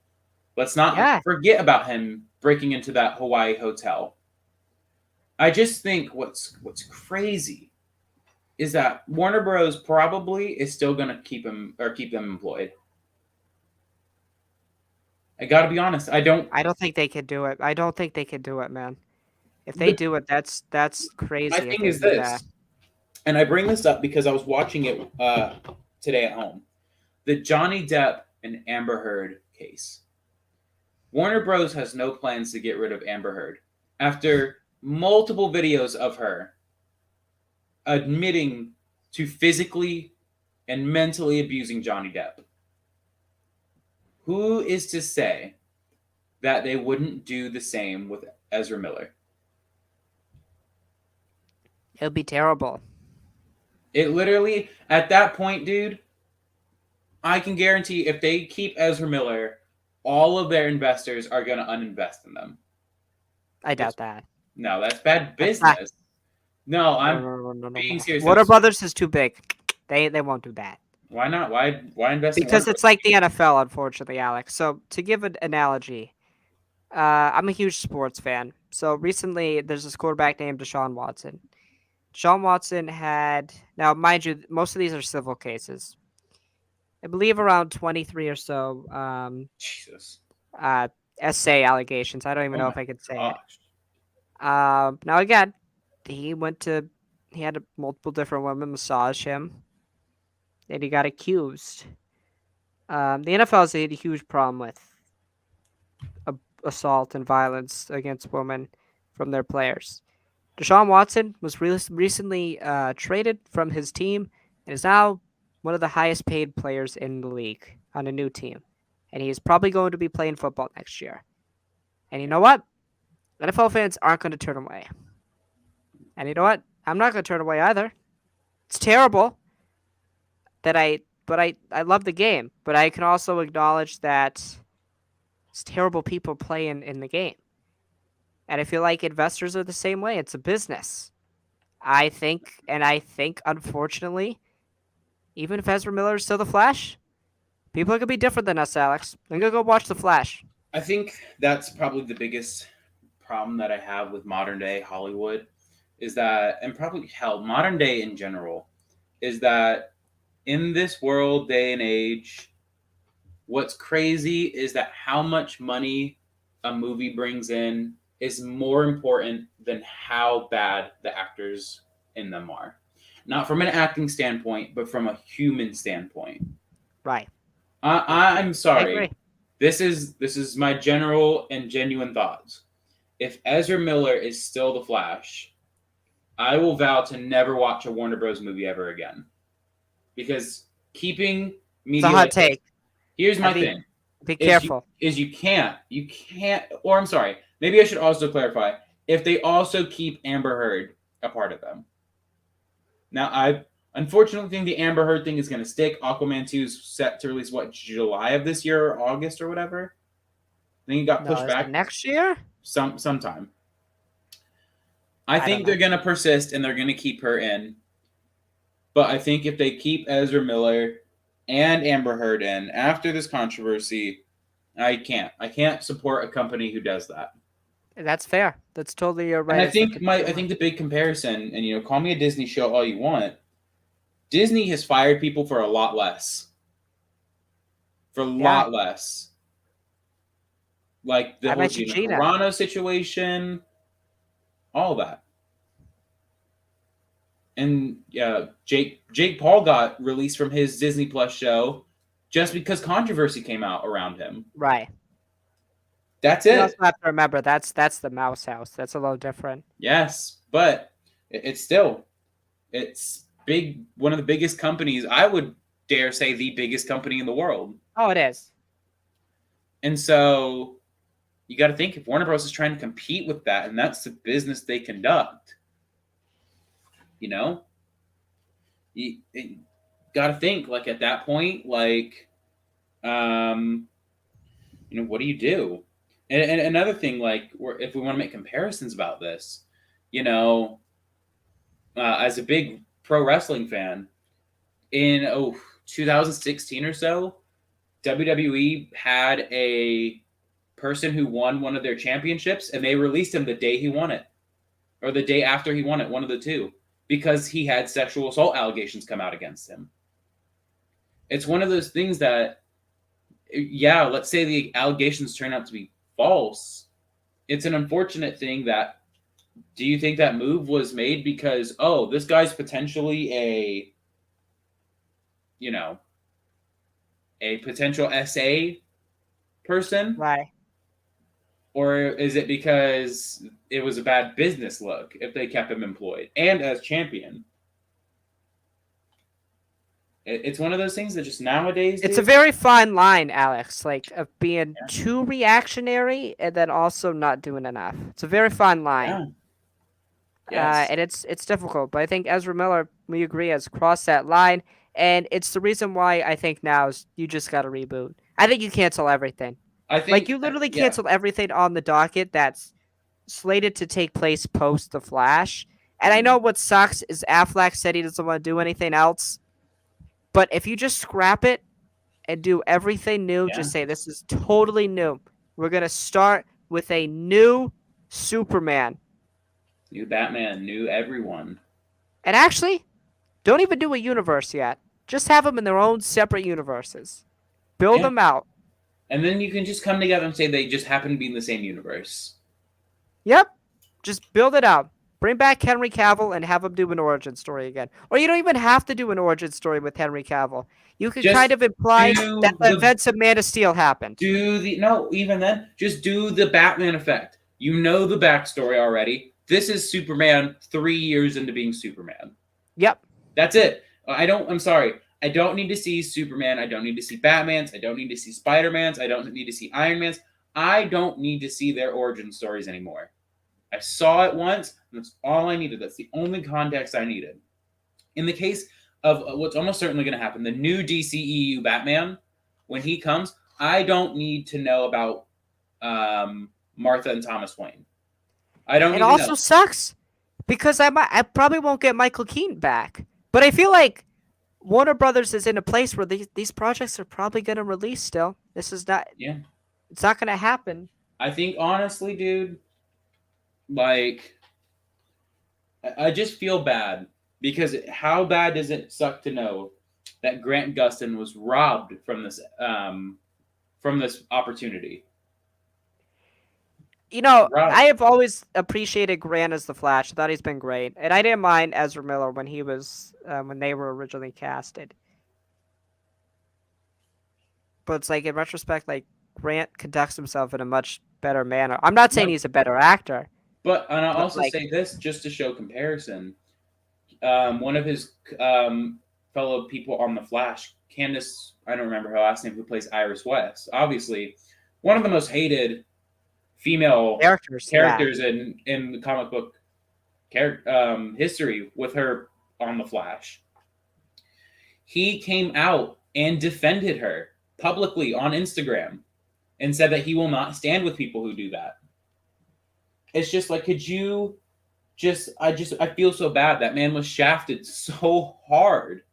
Let's not Yeah, forget about him breaking into that Hawaii hotel. I just think what's crazy is that Warner Bros. Probably is still going to keep them employed. I got to be honest. I don't. I don't think they can do it. I don't think they can do it, man. If they The, do it, that's my crazy. If thing they is do that, this, and I bring this up because I was watching it today at home. The Johnny Depp and Amber Heard case. Warner Bros. Has no plans to get rid of Amber Heard after multiple videos of her admitting to physically and mentally abusing Johnny Depp. Who is to say that they wouldn't do the same with Ezra Miller? it would be terrible. It literally, at that point, dude, I can guarantee if they keep Ezra Miller, all of their investors are going to uninvest in them. I It's, doubt that. no, that's bad That's not. business. No, No, I'm no, no, no, no, being no. serious. Warner Brothers is too big. They won't do that Why not? Why invest in because Warner it's Bros.? like the NFL, unfortunately, Alex. So to give an analogy, I'm a huge sports fan. So recently, there's this quarterback named Deshaun Watson. Deshaun Watson had, now mind you, most of these are civil cases. I believe around 23 or so Jesus. uh, SA allegations. I don't even Oh know my if I could say it. gosh. Now again, he went to, he had multiple different women massage him, and he got accused. The NFL has a huge problem with a- assault and violence against women from their players. Deshaun Watson was recently traded from his team and is now one of the highest paid players in the league on a new team. And he is probably going to be playing football next year. And you know what? NFL fans aren't going to turn away. And you know what? I'm not going to turn away either. It's terrible that I love the game, but I can also acknowledge that it's terrible people playing in the game. And I feel like investors are the same way. It's a business. I think, unfortunately, even if Ezra Miller is still the Flash, people are gonna be different than us, Alex. I'm gonna go watch the Flash. I think that's probably the biggest problem that I have with modern day Hollywood is that, and probably hell, modern day in general, is that in this world, day and age, what's crazy is that how much money a movie brings in is more important than how bad the actors in them are. Not from an acting standpoint, but from a human standpoint. Right. I'm I agree. sorry. This is my general and genuine thoughts. If Ezra Miller is still the Flash, I will vow to never watch a Warner Bros. Movie ever again. Because keeping It's a media hot like this, take. here's I my be thing. be Is you careful. is you can't or I'm sorry, maybe I should also clarify if they also keep Amber Heard a part of them. Now I unfortunately think the Amber Heard thing is gonna stick. Aquaman 2 is set to release what, July of this year or August or whatever? I think it got No, pushed is it back next year? sometime. I I don't think they're know. gonna persist and they're gonna keep her in. But I think if they keep Ezra Miller and Amber Heard in after this controversy, I can't. I can't support a company who does that. That's fair. That's totally your And right as the I think the big comparison, and call me a Disney show all you want. Disney has fired people for a lot less. For a Yeah, lot less. Like the I whole bet you Gina Gina. Carano situation, all that. And yeah, Jake Paul got released from his Disney Plus show just because controversy came out around him. Right. That's You also it. have to remember that's the Mouse House. That's a little different. Yes, but it's still it's big. One of the biggest companies. I would dare say the biggest company in the world. Oh, it is. And so you got to think if Warner Bros is trying to compete with that, and that's the business they conduct. You know, you got to think like at that point, like, um, what do you do? And another thing, like, if we want to make comparisons about this, you know, as a big pro wrestling fan, in 2016 or so, WWE had a person who won one of their championships, and they released him the day he won it, or the day after he won it, one of the two, because he had sexual assault allegations come out against him. It's one of those things that, yeah, let's say the allegations turn out to be false. It's an unfortunate thing that. Do you think that move was made because this guy's potentially you know a potential SA person, Right. or is it because it was a bad business look if they kept him employed and as champion? It's one of those things that just nowadays, It's a dude. very fine line, Alex, like of being Yeah, too reactionary and then also not doing enough. It's a very fine line. yeah. Yes, And it's difficult, but I think Ezra Miller, we agree, has crossed that line, and it's the reason why I think now is you just got to reboot. I think you cancel everything. I Like think you literally yeah. cancel everything on the docket that's slated to take place post the Flash. And I Mhm. know what sucks is Affleck said he doesn't want to do anything else, but if you just scrap it and do everything new, Yeah, just say this is totally new. We're gonna start with a new Superman. New Batman, new everyone. And actually, don't even do a universe yet. Just have them in their own separate universes. Build Yeah. them out. And then you can just come together and say they just happen to be in the same universe. Yep. Just build it out. Bring back Henry Cavill and have him do an origin story again. Or you don't even have to do an origin story with Henry Cavill. You can Just kind of imply do that the events of Man of Steel happened. even then, just do the Batman effect. You know the backstory already. This is Superman 3 years into being Superman. Yep. That's it. I'm sorry. I don't need to see Superman. I don't need to see Batman's. I don't need to see Spider-Man's. I don't need to see Iron Man's. I don't need to see their origin stories anymore. I saw it once, and that's all I needed. That's the only context I needed. In the case of what's almost certainly going to happen, the new DCEU Batman, when he comes, I don't need to know about Martha and Thomas Wayne. I don't. It also sucks because I probably won't get Michael Keaton back. But I feel like Warner Brothers is in a place where these projects are probably going to release still. This is not. Yeah. It's not going to happen. I think honestly, dude, like, I just feel bad because how bad does it suck to know that Grant Gustin was robbed from this opportunity? You know, Robbed. I have always appreciated Grant as the Flash. I thought he's been great, and I didn't mind Ezra Miller when he was when they were originally casted. But it's like in retrospect, like Grant conducts himself in a much better manner. I'm not saying he's a better actor. And I'll also say this just to show comparison. One of his fellow people on The Flash, Candace, I don't remember her last name, who plays Iris West, obviously one of the most hated female characters in the comic book history with her on The Flash. He came out and defended her publicly on Instagram and said that he will not stand with people who do that. It's just like, could you I feel so bad. That man was shafted so hard.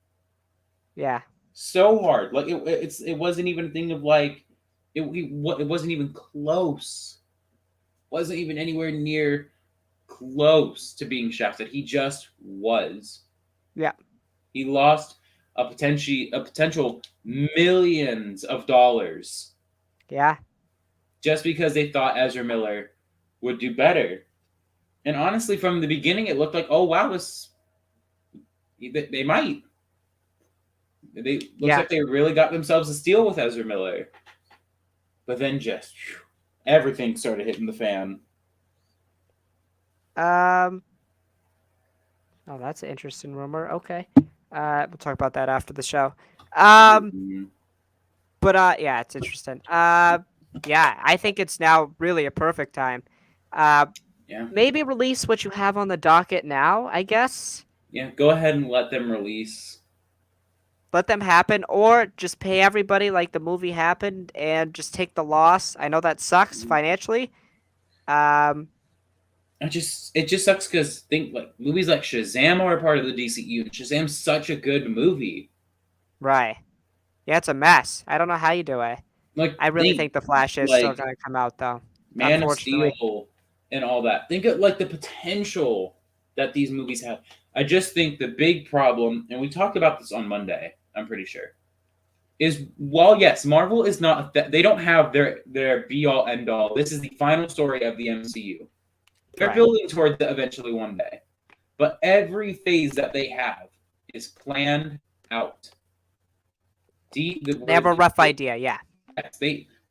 Yeah. So hard. Like it wasn't even a thing of like it wasn't even close. Wasn't even anywhere near close to being shafted. He just was. Yeah. He lost a potential millions of dollars. Yeah. Just because they thought Ezra Miller would do better. And honestly, from the beginning, it looked like, oh wow, they might. Looks like they really got themselves a steal with Ezra Miller. But then just everything started hitting the fan. Oh, that's an interesting rumor. Okay. We'll talk about that after the show. But yeah, it's interesting. Yeah, I think it's now really a perfect time. Yeah. Maybe release what you have on the docket now, I guess. Yeah, go ahead and let them release. Let them happen, or just pay everybody like the movie happened and just take the loss. I know that sucks financially. It just sucks because movies like Shazam are a part of the DCEU. Shazam's such a good movie. Right. Yeah, it's a mess. I don't know how you do it. I really think The Flash is still going to come out, though. Man of Steel and all that. Think of the potential that these movies have. I just think the big problem, and we talked about this on Monday, I'm pretty sure, is while yes, Marvel is not, they don't have their be-all, end-all. This is the final story of the MCU. They're building toward that eventually one day. But every phase that they have is planned out. They have a rough idea, yeah.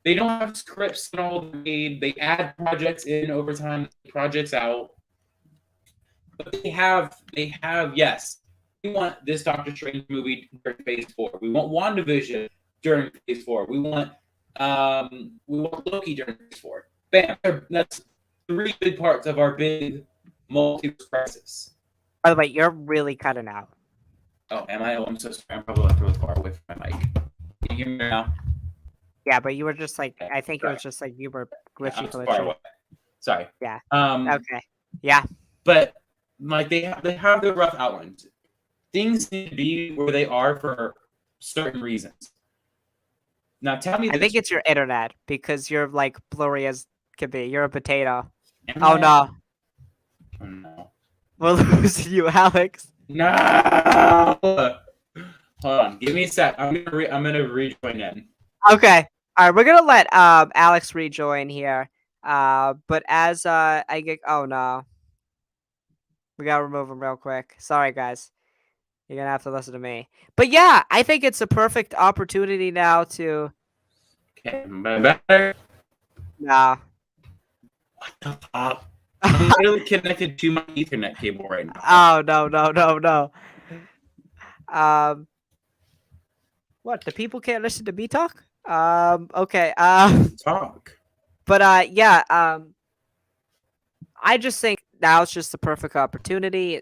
They don't have scripts and all made. They add projects in over time, projects out. But they have, yes, we want this Doctor Strange movie during Phase 4. We want WandaVision during Phase 4. We want Loki during Phase 4. Bam! That's 3 big parts of our big multiverse crisis. By the way, you're really cutting out. Oh, am I? Oh, I'm so sorry. I'm probably left really far away from my mic. Can you hear me now? Yeah, but you were just like, I think it was just like you were glitchy. Yeah, far away. Sorry. Yeah. Okay. Yeah. But they have their rough outlines. Things need to be where they are for certain reasons. Now tell me. I think it's your internet because you're like blurry as can be. You're a potato. Am Oh I? no, Oh no. we're losing you, Alex. No. Hold on. Give me a sec. I'm gonna rejoin in. Okay. All right, we're gonna let Alex rejoin here. But as I get, oh no, we gotta remove him real quick. Sorry, guys. You're gonna have to listen to me. But yeah, I think it's a perfect opportunity now to. Okay, am I better? Nah. What the fuck? I'm literally connected to my Ethernet cable right now. Oh no. Um, what? The people can't listen to me talk? Okay. Talk. But yeah. I just think now it's just the perfect opportunity.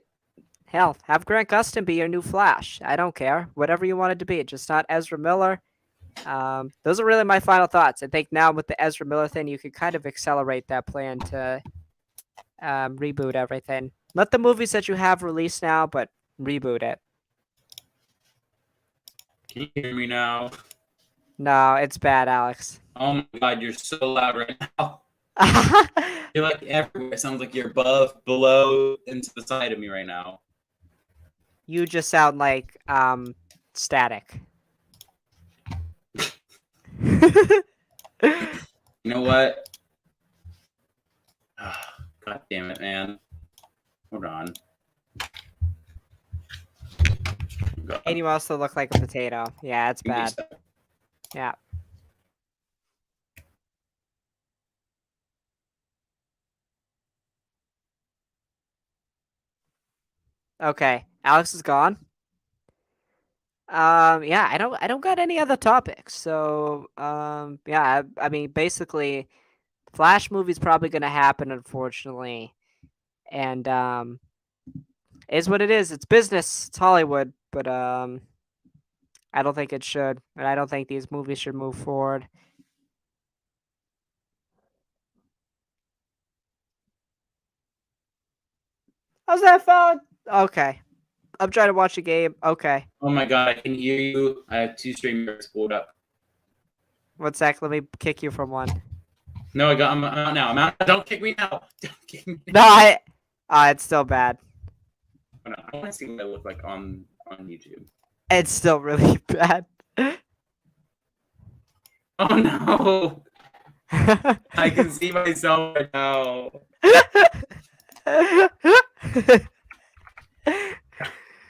Hell, have Grant Gustin be your new Flash. I don't care. Whatever you want it to be. Just not Ezra Miller. Those are really my final thoughts. I think now with the Ezra Miller thing, you could kind of accelerate that plan to reboot everything. Let the movies that you have release now, but reboot it. Can you hear me now? No, it's bad, Alex. Oh my god, you're so loud right now. You're like everywhere. It sounds like you're above, below, and to the side of me right now. You just sound like static. You know what? God damn it, man. Hold on. God. And you also look like a potato. Yeah, it's Give me a bad. sec. Yeah. Okay. Alex is gone. Yeah, I don't got any other topics. So, yeah, I mean, basically, Flash movie's probably gonna happen, unfortunately, and is what it is. It's business. It's Hollywood, but I don't think it should, and I don't think these movies should move forward. How's that phone? Okay, I'm trying to watch a game. Okay, Oh my god, I can hear you. I have two streamers pulled up. one sec. Let me kick you from one. No, I'm out now. I'm out. Don't kick me now. Don't kick me. No, it's still bad. Oh, no. I want to see what I look like on YouTube. It's still really bad. Oh no! I can see myself right now.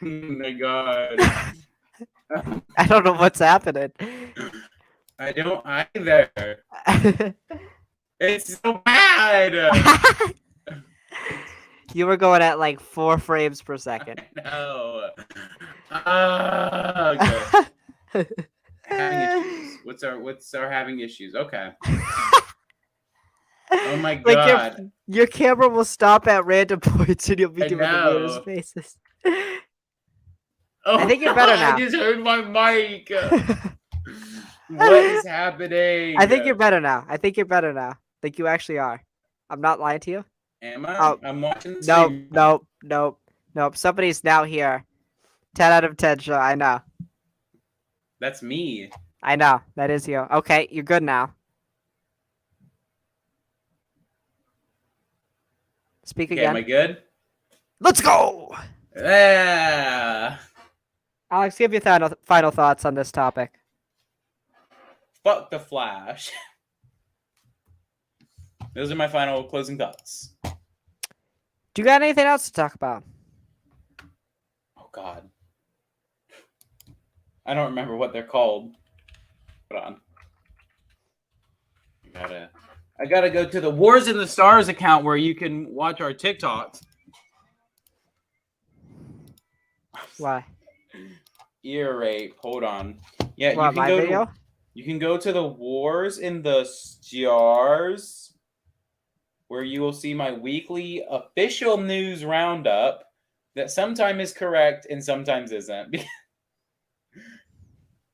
Oh my god. I don't know what's happening. I don't either. It's so bad. You were going at like 4 frames per second. No. Okay. Having issues. What's our having issues? Okay. Oh my Like god. your camera will stop at random points and you'll be I doing the know. weirdest faces. Oh, I think you're better now. I just heard my mic. What is happening? I think you're better now. I think you actually are. I'm not lying to you. Am I? Oh, I'm watching the stream. Nope. Somebody's now here. 10 out of 10 show. I know. That's me. I know. That is you. Okay, you're good now. Speak Okay, again. am I good? Let's go! Yeah. Alex, give your final thoughts on this topic. Fuck the Flash. Those are my final closing thoughts. Do you got anything else to talk about? Oh god. I don't remember what they're called. Hold on. I gotta go to the Wars in the Stars account where you can watch our TikToks. Why? Ear rape. Hold on. Yeah, What, you can my go video? you can go to the Wars in the Stars where you will see my weekly official news roundup that sometimes is correct and sometimes isn't.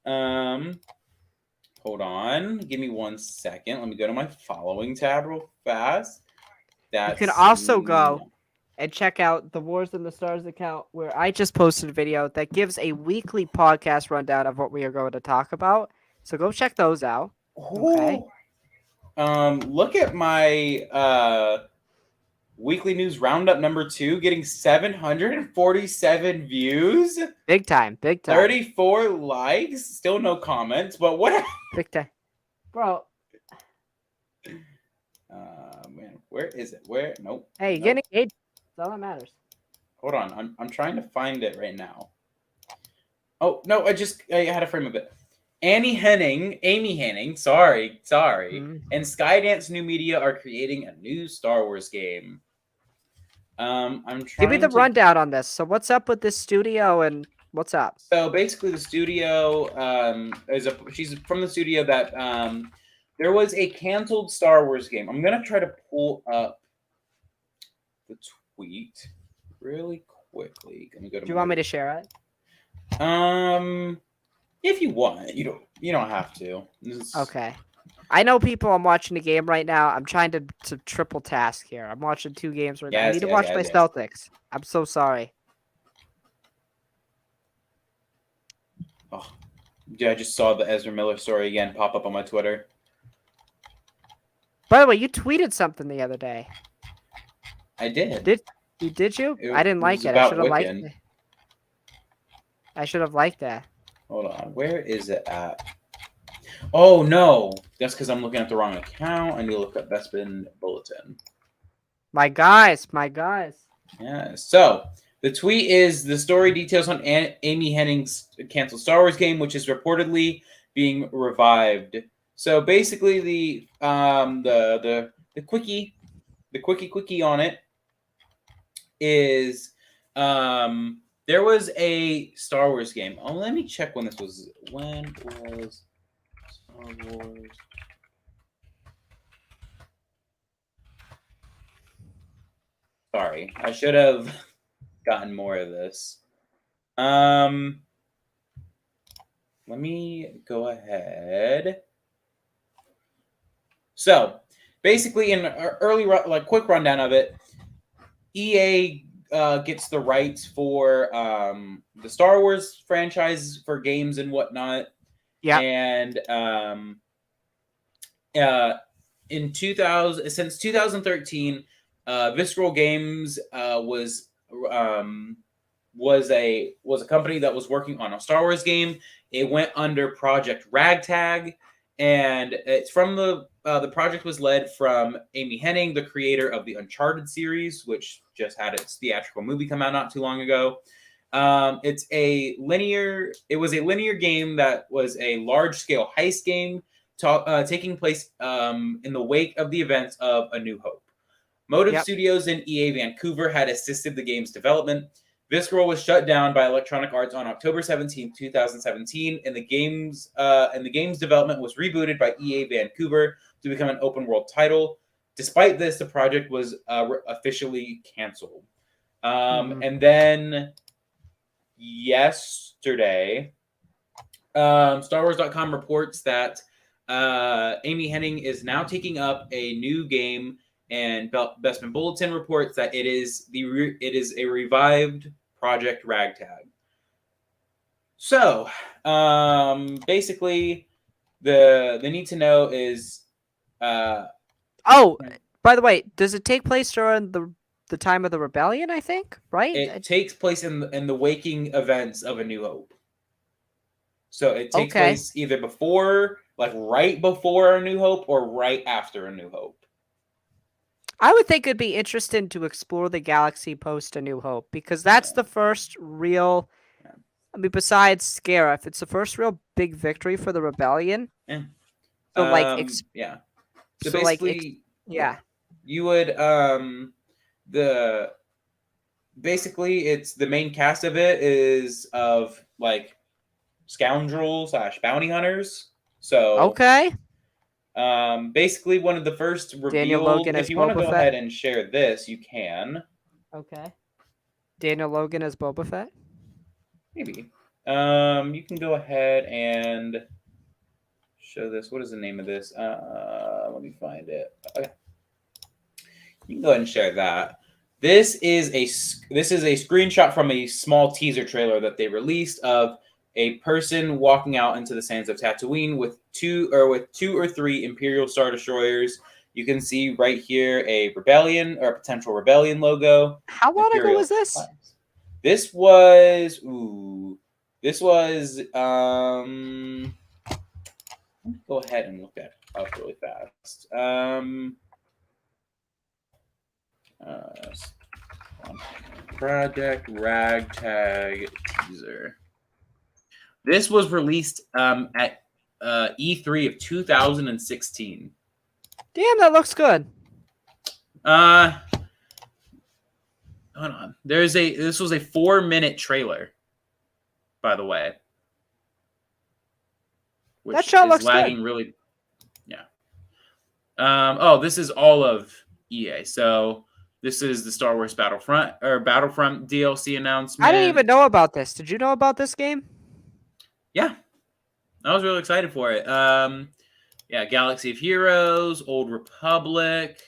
Hold on. Give me 1 second. Let me go to my following tab real fast. You can also go and check out the Wars in the Stars account where I just posted a video that gives a weekly podcast rundown of what we are going to talk about. So go check those out. Okay. Look at my weekly news roundup number 2, getting 747 views, Big time. 34 likes, still no comments, but what? Big time, bro. Man, where is it? Where? Nope. Hey, nope. getting engaged. That's all that matters. Hold on, I'm trying to find it right now. Oh no, I had a frame of it. Amy Henning, sorry, and Skydance New Media are creating a new Star Wars game. I'm trying. Give me the rundown on this. So what's up with this studio and what's up? So basically, the studio she's from the studio that there was a canceled Star Wars game. I'm gonna try to pull up the tweet really quickly. Let me go to. Do you want me to share it? If you want, you don't have to. Okay. I know people. I'm watching the game right now. I'm trying to triple task here. I'm watching 2 games right now. I need to watch my Celtics. I'm so sorry. Oh, yeah, I just saw the Ezra Miller story again pop up on my Twitter. By the way, you tweeted something the other day. I did. Did you? I didn't like it. I should have liked it. I should have liked that. Hold on. Where is it at? Oh, no. That's because I'm looking at the wrong account. I need to look up Bespin Bulletin. My guys. Yeah. So, the tweet is the story details on Amy Henning's canceled Star Wars game, which is reportedly being revived. So, basically, the quickie on it is there was a Star Wars game. Oh, let me check when this was. When was Star Wars? Sorry, I should have gotten more of this. Let me go ahead. So, basically, in an early, quick rundown of it, EA gets the rights for the Star Wars franchise for games and whatnot. Yeah. And in 2000, since 2013, Visceral Games was a company that was working on a Star Wars game. It went under Project Ragtag, and it's from the project was led from Amy Henning, the creator of the Uncharted series, which just had its theatrical movie come out not too long ago. It was a linear game that was a large-scale heist game taking place in the wake of the events of A New Hope. Motive Studios and EA Vancouver had assisted the game's development. Visceral was shut down by Electronic Arts on October 17, 2017, and the game's development was rebooted by EA Vancouver to become an open-world title. Despite this, the project was officially canceled. And then yesterday, StarWars.com reports that Amy Henning is now taking up a new game, and Bespin Bulletin reports that it is a revived Project Ragtag. So, basically, the need to know is. Oh, by the way, does it take place during the time of the rebellion? I think, right? It takes place in the waking events of A New Hope. So it takes place either before, like right before A New Hope, or right after A New Hope. I would think it'd be interesting to explore the galaxy post A New Hope, because that's the first real. I mean, besides Scarif, it's the first real big victory for the rebellion. Yeah. So So basically, you would basically it's the main cast of it is of like scoundrel / bounty hunters. So basically one of the first revealed. If you want to go ahead and share this, you can. Okay. Daniel Logan as Boba Fett? Maybe. You can go ahead and show this. What is the name of this? Let me find it. Okay. You can go ahead and share that. This is a screenshot from a small teaser trailer that they released of a person walking out into the sands of Tatooine with two or three Imperial Star Destroyers. You can see right here a rebellion or a potential rebellion logo. How long ago Imperial was this? flags. This was let me go ahead and look that up really fast. Project Ragtag teaser. This was released at E3 of 2016. Damn, that looks good. Hold on. This was a 4-minute trailer, by the way. Which That shot is looks lagging good. really. Yeah. This is all of EA. So this is the Star Wars Battlefront DLC announcement. I didn't even know about this. Did you know about this game? Yeah. I was really excited for it. Yeah, Galaxy of Heroes, Old Republic.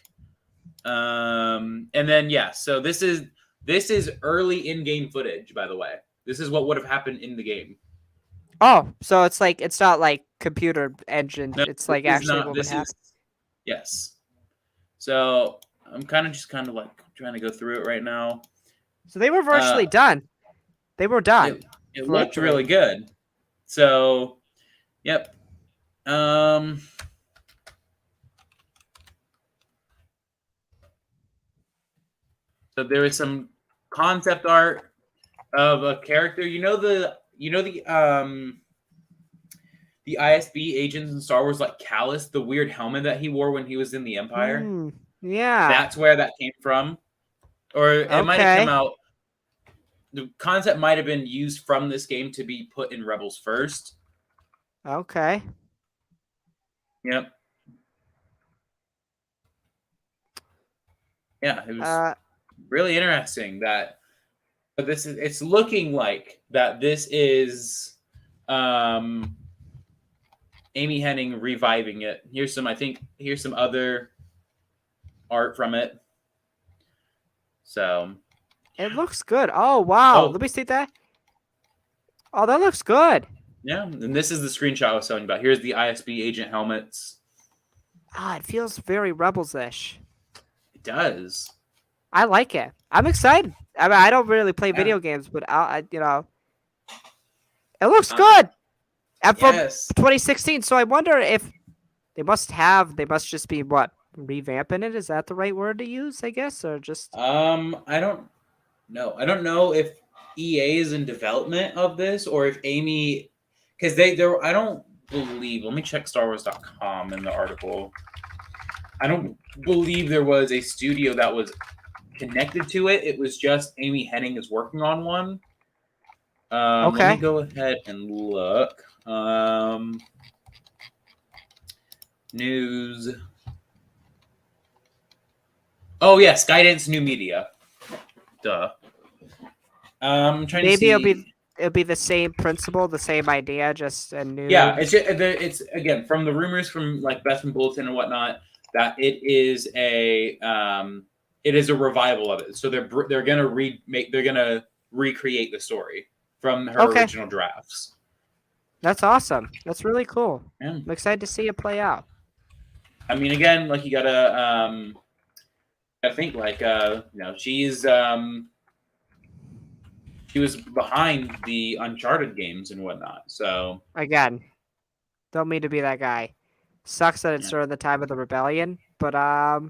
And then so this is early in-game footage, by the way. This is what would have happened in the game. Oh, so it's not like computer engine. No, it's like actually what would happen. Yes. So I'm kind of like trying to go through it right now. So they were virtually done. They were done. It looked really good. So, yep. So there is some concept art of a character. The ISB agents in Star Wars, like Callus, the weird helmet that he wore when he was in the Empire. Yeah. That's where that came from. Or it might have come out. The concept might have been used from this game to be put in Rebels first. Okay. Yep. Yeah, it was really interesting that it's looking like that this is Amy Hennig reviving it. Here's some other art from it. So it looks good. Oh wow. Let me see that. Oh, that looks good. Yeah, and this is the screenshot I was telling you about. Here's the ISB agent helmets. It feels very Rebels-ish. It does. I like it. I'm excited. I mean, I don't really play video games, but it looks good. And from 2016, so I wonder if they must just be revamping it. Is that the right word to use? I guess, or just. I don't know. I don't know if EA is in development of this or if Amy, because I don't believe. Let me check StarWars.com in the article. I don't believe there was a studio that was connected to it. It was just Amy Hennig is working on one. Okay. Let me go ahead and look. News. Oh yeah, Skydance New Media. Duh. I'm trying to see. Maybe it'll be the same principle, the same idea, just a new. Yeah, it's again from the rumors from like Bethlehem Bulletin and whatnot that it is a revival of it. So they're gonna recreate the story from her original drafts. That's awesome. That's really cool. Yeah. I'm excited to see it play out. I mean, again, like you gotta think like she was behind the Uncharted games and whatnot. So again, don't mean to be that guy. Sucks that it's during the time of the rebellion, but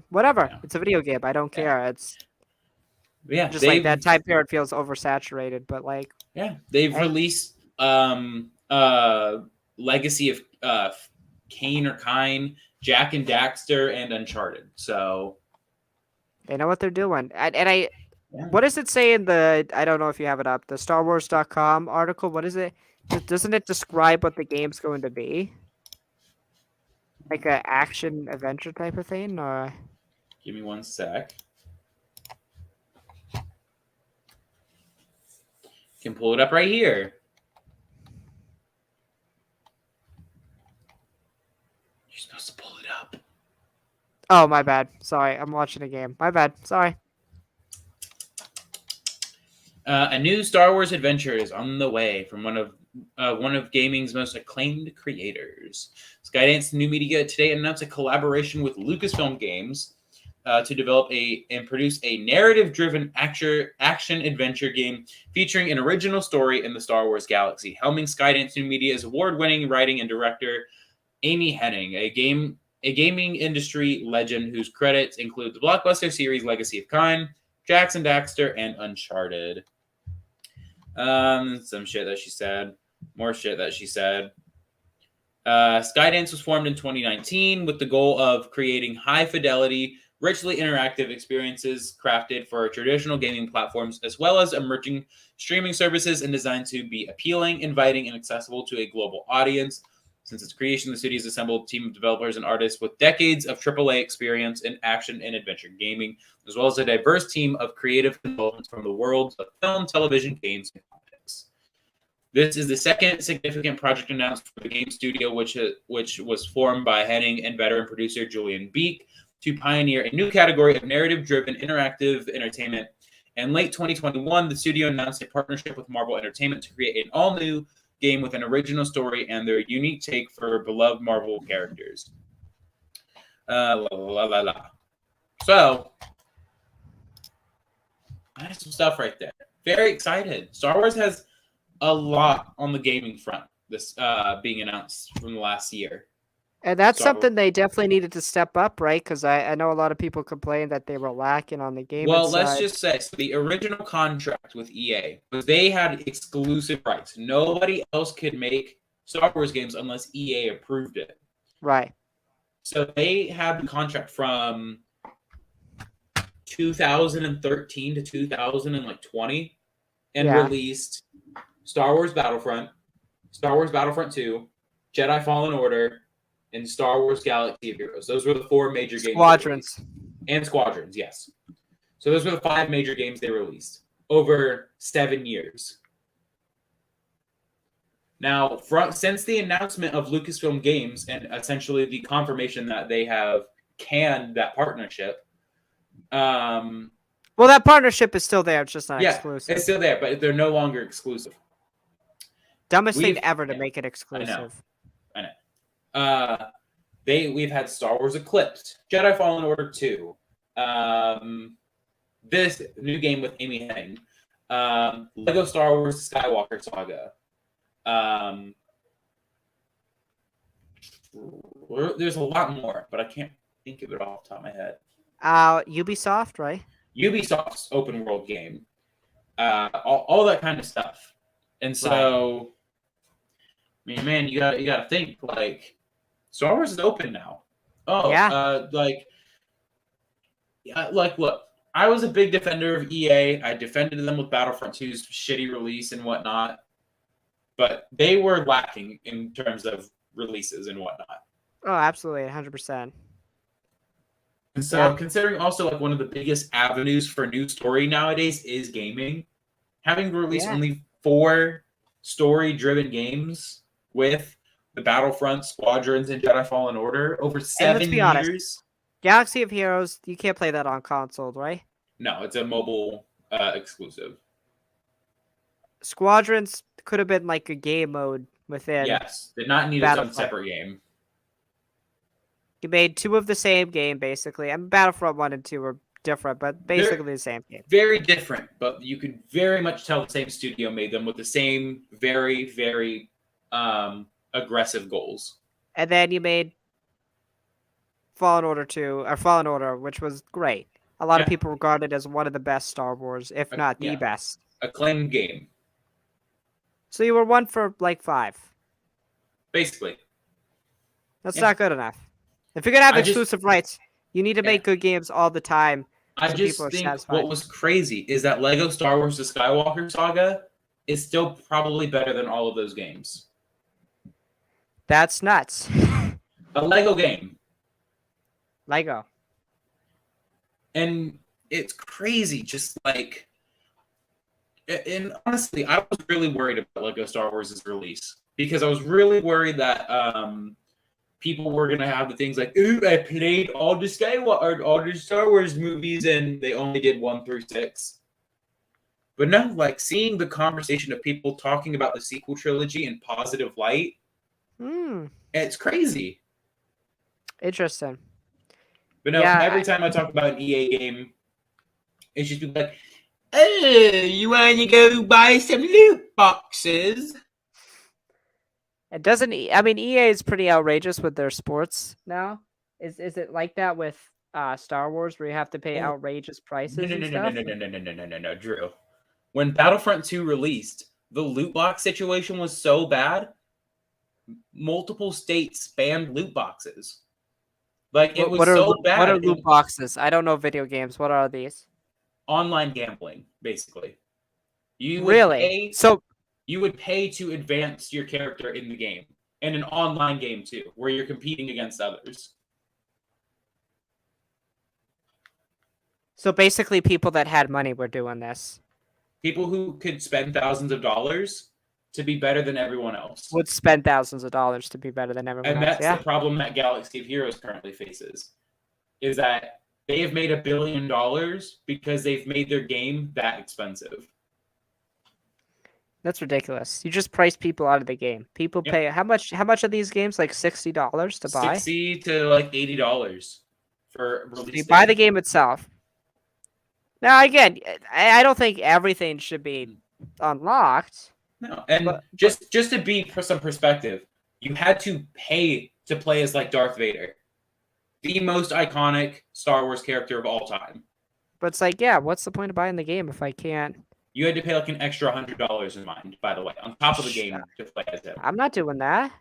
whatever. Yeah. It's a video game. I don't care. It's just like that time period feels oversaturated, but like they've released Legacy of Kane or Kine, Jack and Daxter, and Uncharted. So they know what they're doing. What does it say in the? I don't know if you have it up. The StarWars.com article. What is it? Doesn't it describe what the game's going to be? Like a action adventure type of thing, or? Give me one sec. Can pull it up right here. You're supposed to pull it up. Oh, my bad. Sorry, I'm watching a game. My bad. Sorry. A new Star Wars adventure is on the way from one of one of gaming's most acclaimed creators. Skydance New Media today announced a collaboration with Lucasfilm Games to develop and produce a narrative-driven action-adventure game featuring an original story in the Star Wars galaxy. Helming Skydance New Media is award-winning writing and director Amy Hennig, a gaming industry legend whose credits include the blockbuster series Legacy of Kain, Jax and Daxter, and Uncharted. Some shit that she said. More shit that she said. Skydance was formed in 2019 with the goal of creating high-fidelity, richly interactive experiences crafted for traditional gaming platforms, as well as emerging streaming services, and designed to be appealing, inviting, and accessible to a global audience. Since its creation, the studio has assembled a team of developers and artists with decades of AAA experience in action and adventure gaming, as well as a diverse team of creative consultants from the worlds of film, television, games, and comics. This is the second significant project announced for the game studio, which was formed by Hennig and veteran producer Julian Beek to pioneer a new category of narrative-driven interactive entertainment. In late 2021, the studio announced a partnership with Marvel Entertainment to create an all-new game with an original story and their unique take for beloved Marvel characters. So, that's some stuff right there. Very excited. Star Wars has a lot on the gaming front this being announced from the last year. And that's something they definitely needed to step up, right? Because I know a lot of people complained that they were lacking on the gaming Well, side. let's just say, so the original contract with EA was they had exclusive rights. Nobody else could make Star Wars games unless EA approved it. Right. So they had the contract from 2013 to 2020 and released Star Wars Battlefront, Star Wars Battlefront 2, Jedi Fallen Order, and Star Wars Galaxy of Heroes. Those were the four major games. Squadrons. And Squadrons, yes. So those were the 5 major games they released over 7 years. Now, since the announcement of Lucasfilm Games and essentially the confirmation that they have canned that partnership. Well, that partnership is still there. It's just not exclusive. It's still there, but they're no longer exclusive. Dumbest thing ever to make it exclusive. I know. We've had Star Wars Eclipse, Jedi Fallen Order 2, this new game with Amy Hennig, Lego Star Wars Skywalker Saga. There's a lot more, but I can't think of it off the top of my head. Ubisoft, right? Ubisoft's open world game. All that kind of stuff. And so, I mean, man, you gotta think, like, Star Wars is open now. Oh, yeah. Look, I was a big defender of EA. I defended them with Battlefront 2's shitty release and whatnot. But they were lacking in terms of releases and whatnot. Oh, absolutely, 100%. And so, considering also like one of the biggest avenues for new story nowadays is gaming, having released only 4 story-driven games with the Battlefront, Squadrons, and Jedi Fallen Order over 7 let's be years. Honest, Galaxy of Heroes, you can't play that on console, right? No, it's a mobile exclusive. Squadrons could have been like a game mode within. Yes, did not need its own separate game. You made 2 of the same game, basically. And Battlefront 1 and 2 were different, but basically the same game. Very different, but you could very much tell the same studio made them with the same very, very aggressive goals. And then you made Fallen Order 2, or Fallen Order, which was great. A lot of people regard it as one of the best Star Wars, if not the best. Acclaimed game. So you were 1 for like 5. Basically. That's not good enough. If you're going to have exclusive rights, you need to make good games all the time. I just think what was crazy is that Lego Star Wars The Skywalker Saga is still probably better than all of those games. That's nuts. A Lego game. Lego. And it's crazy, just like... And honestly, I was really worried about Lego Star Wars' release. Because I was really worried that people were going to have the things like, ooh, I played all the Star Wars movies, and they only did 1 through 6. But no, like seeing the conversation of people talking about the sequel trilogy in positive light, it's crazy. Interesting. But no, Yeah, every time I talk about an EA game, it's just people like, "Oh, you want to go buy some loot boxes?" it doesn't. I mean, EA is pretty outrageous with their sports now. Is it like that with Star Wars, where you have to pay outrageous prices and stuff? No, Drew. When Battlefront 2 released, the loot box situation was so bad, multiple states banned loot boxes. Like it was so bad. What are loot boxes? I don't know video games. What are these? Online gambling, basically. You would Really? pay, So you would pay to advance your character in the game, and an online game too, where you're competing against others. So basically, people that had money were doing this. People who could spend thousands of dollars to be better than everyone else. Would spend thousands of dollars to be better than everyone and else. that's the problem that Galaxy of Heroes currently faces, is that they have made $1 billion because they've made their game that expensive. That's ridiculous. You just price people out of the game. People pay how much? How much are these games? Like $60 to buy. $60 to like $80 for release. You buy the game itself. Now again, I don't think everything should be unlocked. No, and just to be for some perspective, you had to pay to play as like Darth Vader, the most iconic Star Wars character of all time. But it's like, yeah, what's the point of buying the game if I can't? You had to pay like an extra $100 in mind, by the way, on top of the game to play as him. I'm not doing that.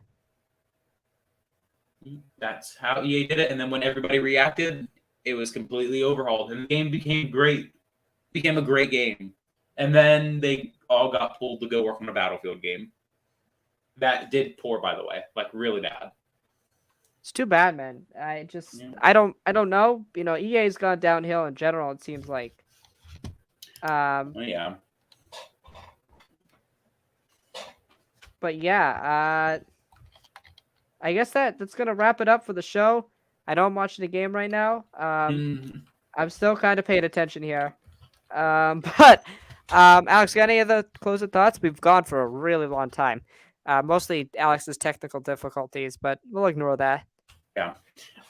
That's how EA did it, and then when everybody reacted, it was completely overhauled, and the game became great. Became a great game. And then they all got pulled to go work on a Battlefield game. That did poor, by the way, like really bad. It's too bad, man. I don't know. You know, EA's gone downhill in general. It seems like. Yeah. But yeah, I guess that's gonna wrap it up for the show. I know I'm watching the game right now. I'm still kind of paying attention here. But Alex, got any other closing thoughts? We've gone for a really long time. Mostly Alex's technical difficulties, but we'll ignore that. Yeah.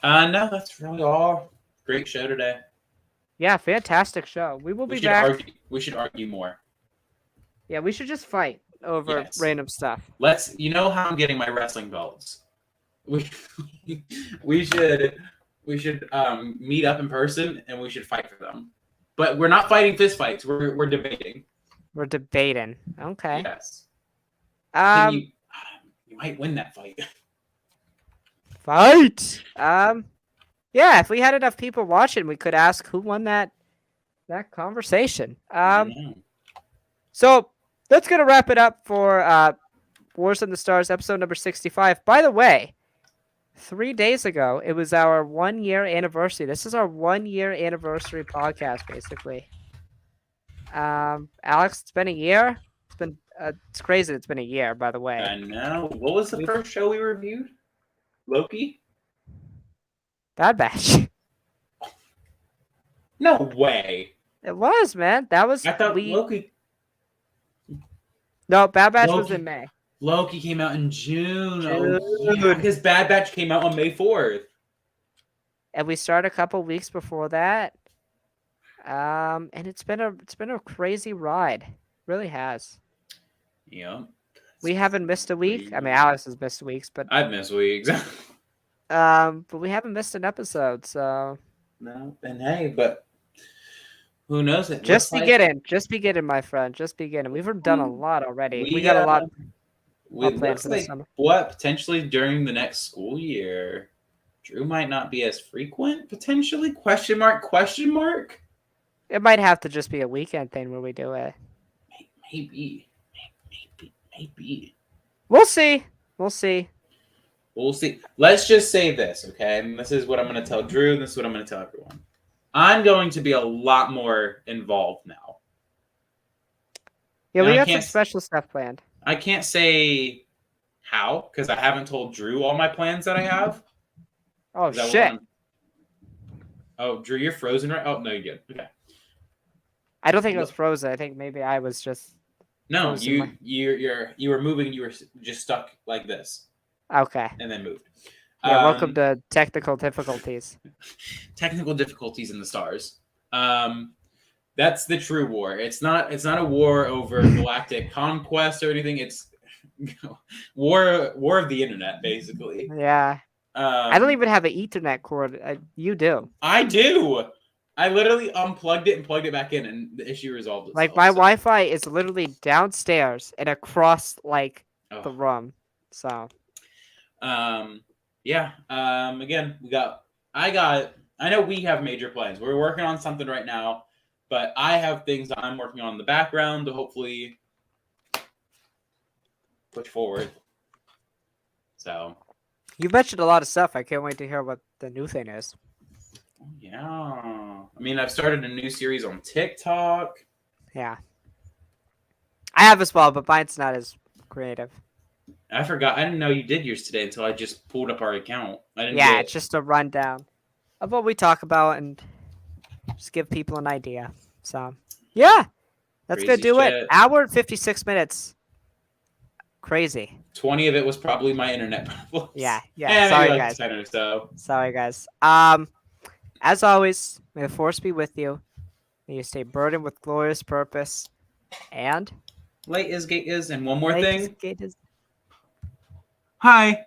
No, that's really all. Great show today. Yeah, fantastic show. We will be back. We should argue more. Yeah, we should just fight over random stuff. You know how I'm getting my wrestling belts. We should meet up in person and we should fight for them. But we're not fighting fist fights. We're debating. We're debating. Okay. Yes. You might win that fight. Fight. Yeah, if we had enough people watching, we could ask who won that conversation. So that's gonna wrap it up for Wars in the Stars episode number 65. By the way, 3 days ago, it was our 1 year anniversary. This is our 1 year anniversary podcast, basically. Alex, it's been a year. It's crazy. It's been a year, by the way. I know. What was the first show we reviewed? Loki? Bad Batch. No way. It was, man. That was. I thought Loki. No, Bad Batch was in May. Loki came out in June. Oh, yeah, because Bad Batch came out on May 4th. And we started a couple weeks before that. And it's been a crazy ride. It really has. Yeah. We haven't missed a week. I mean, Alex has missed weeks, but I've missed weeks. but we haven't missed an episode, so no. And hey, but who knows? It just beginning, my friend. Just beginning. We've done a lot already. We got a lot. Planned for the summer. What potentially during the next school year, Drew might not be as frequent. Potentially? Question mark. It might have to just be a weekend thing where we do it. Maybe. We'll see. Let's just say this, okay? And this is what I'm going to tell Drew, and this is what I'm going to tell everyone. I'm going to be a lot more involved now. Yeah, we got some special stuff planned. I can't say how, because I haven't told Drew all my plans that I have. Oh, shit. Oh, Drew, you're frozen right? Oh, no, you're good. Okay. I don't think it was frozen. I think maybe I was just No, frozen. you were moving. You were just stuck like this, Okay. and then moved. Yeah. Welcome to technical difficulties. Technical difficulties in the stars. That's the true war. It's not a war over galactic conquest or anything. It's war of the internet, basically. Yeah. I don't even have an Ethernet cord. You do. I do. I literally unplugged it and plugged it back in, and the issue resolved itself. Like my Wi-Fi is literally downstairs and across like the room. So. Yeah. Again, I know we have major plans. We're working on something right now, but I have things that I'm working on in the background to hopefully push forward. So. You mentioned a lot of stuff. I can't wait to hear what the new thing is. Yeah. I mean, I've started a new series on TikTok. Yeah. I have as well, but mine's not as creative. I forgot. I didn't know you did yours today until I just pulled up our account. It's just a rundown of what we talk about and just give people an idea. So, yeah. That's going to do it. Hour and 56 minutes. Crazy. 20 of it was probably my internet problems. Yeah. Sorry, guys. 10 or so. Sorry, guys. As always, may the force be with you. May you stay burdened with glorious purpose. And late is gate is, and one more thing. Gate is. Hi.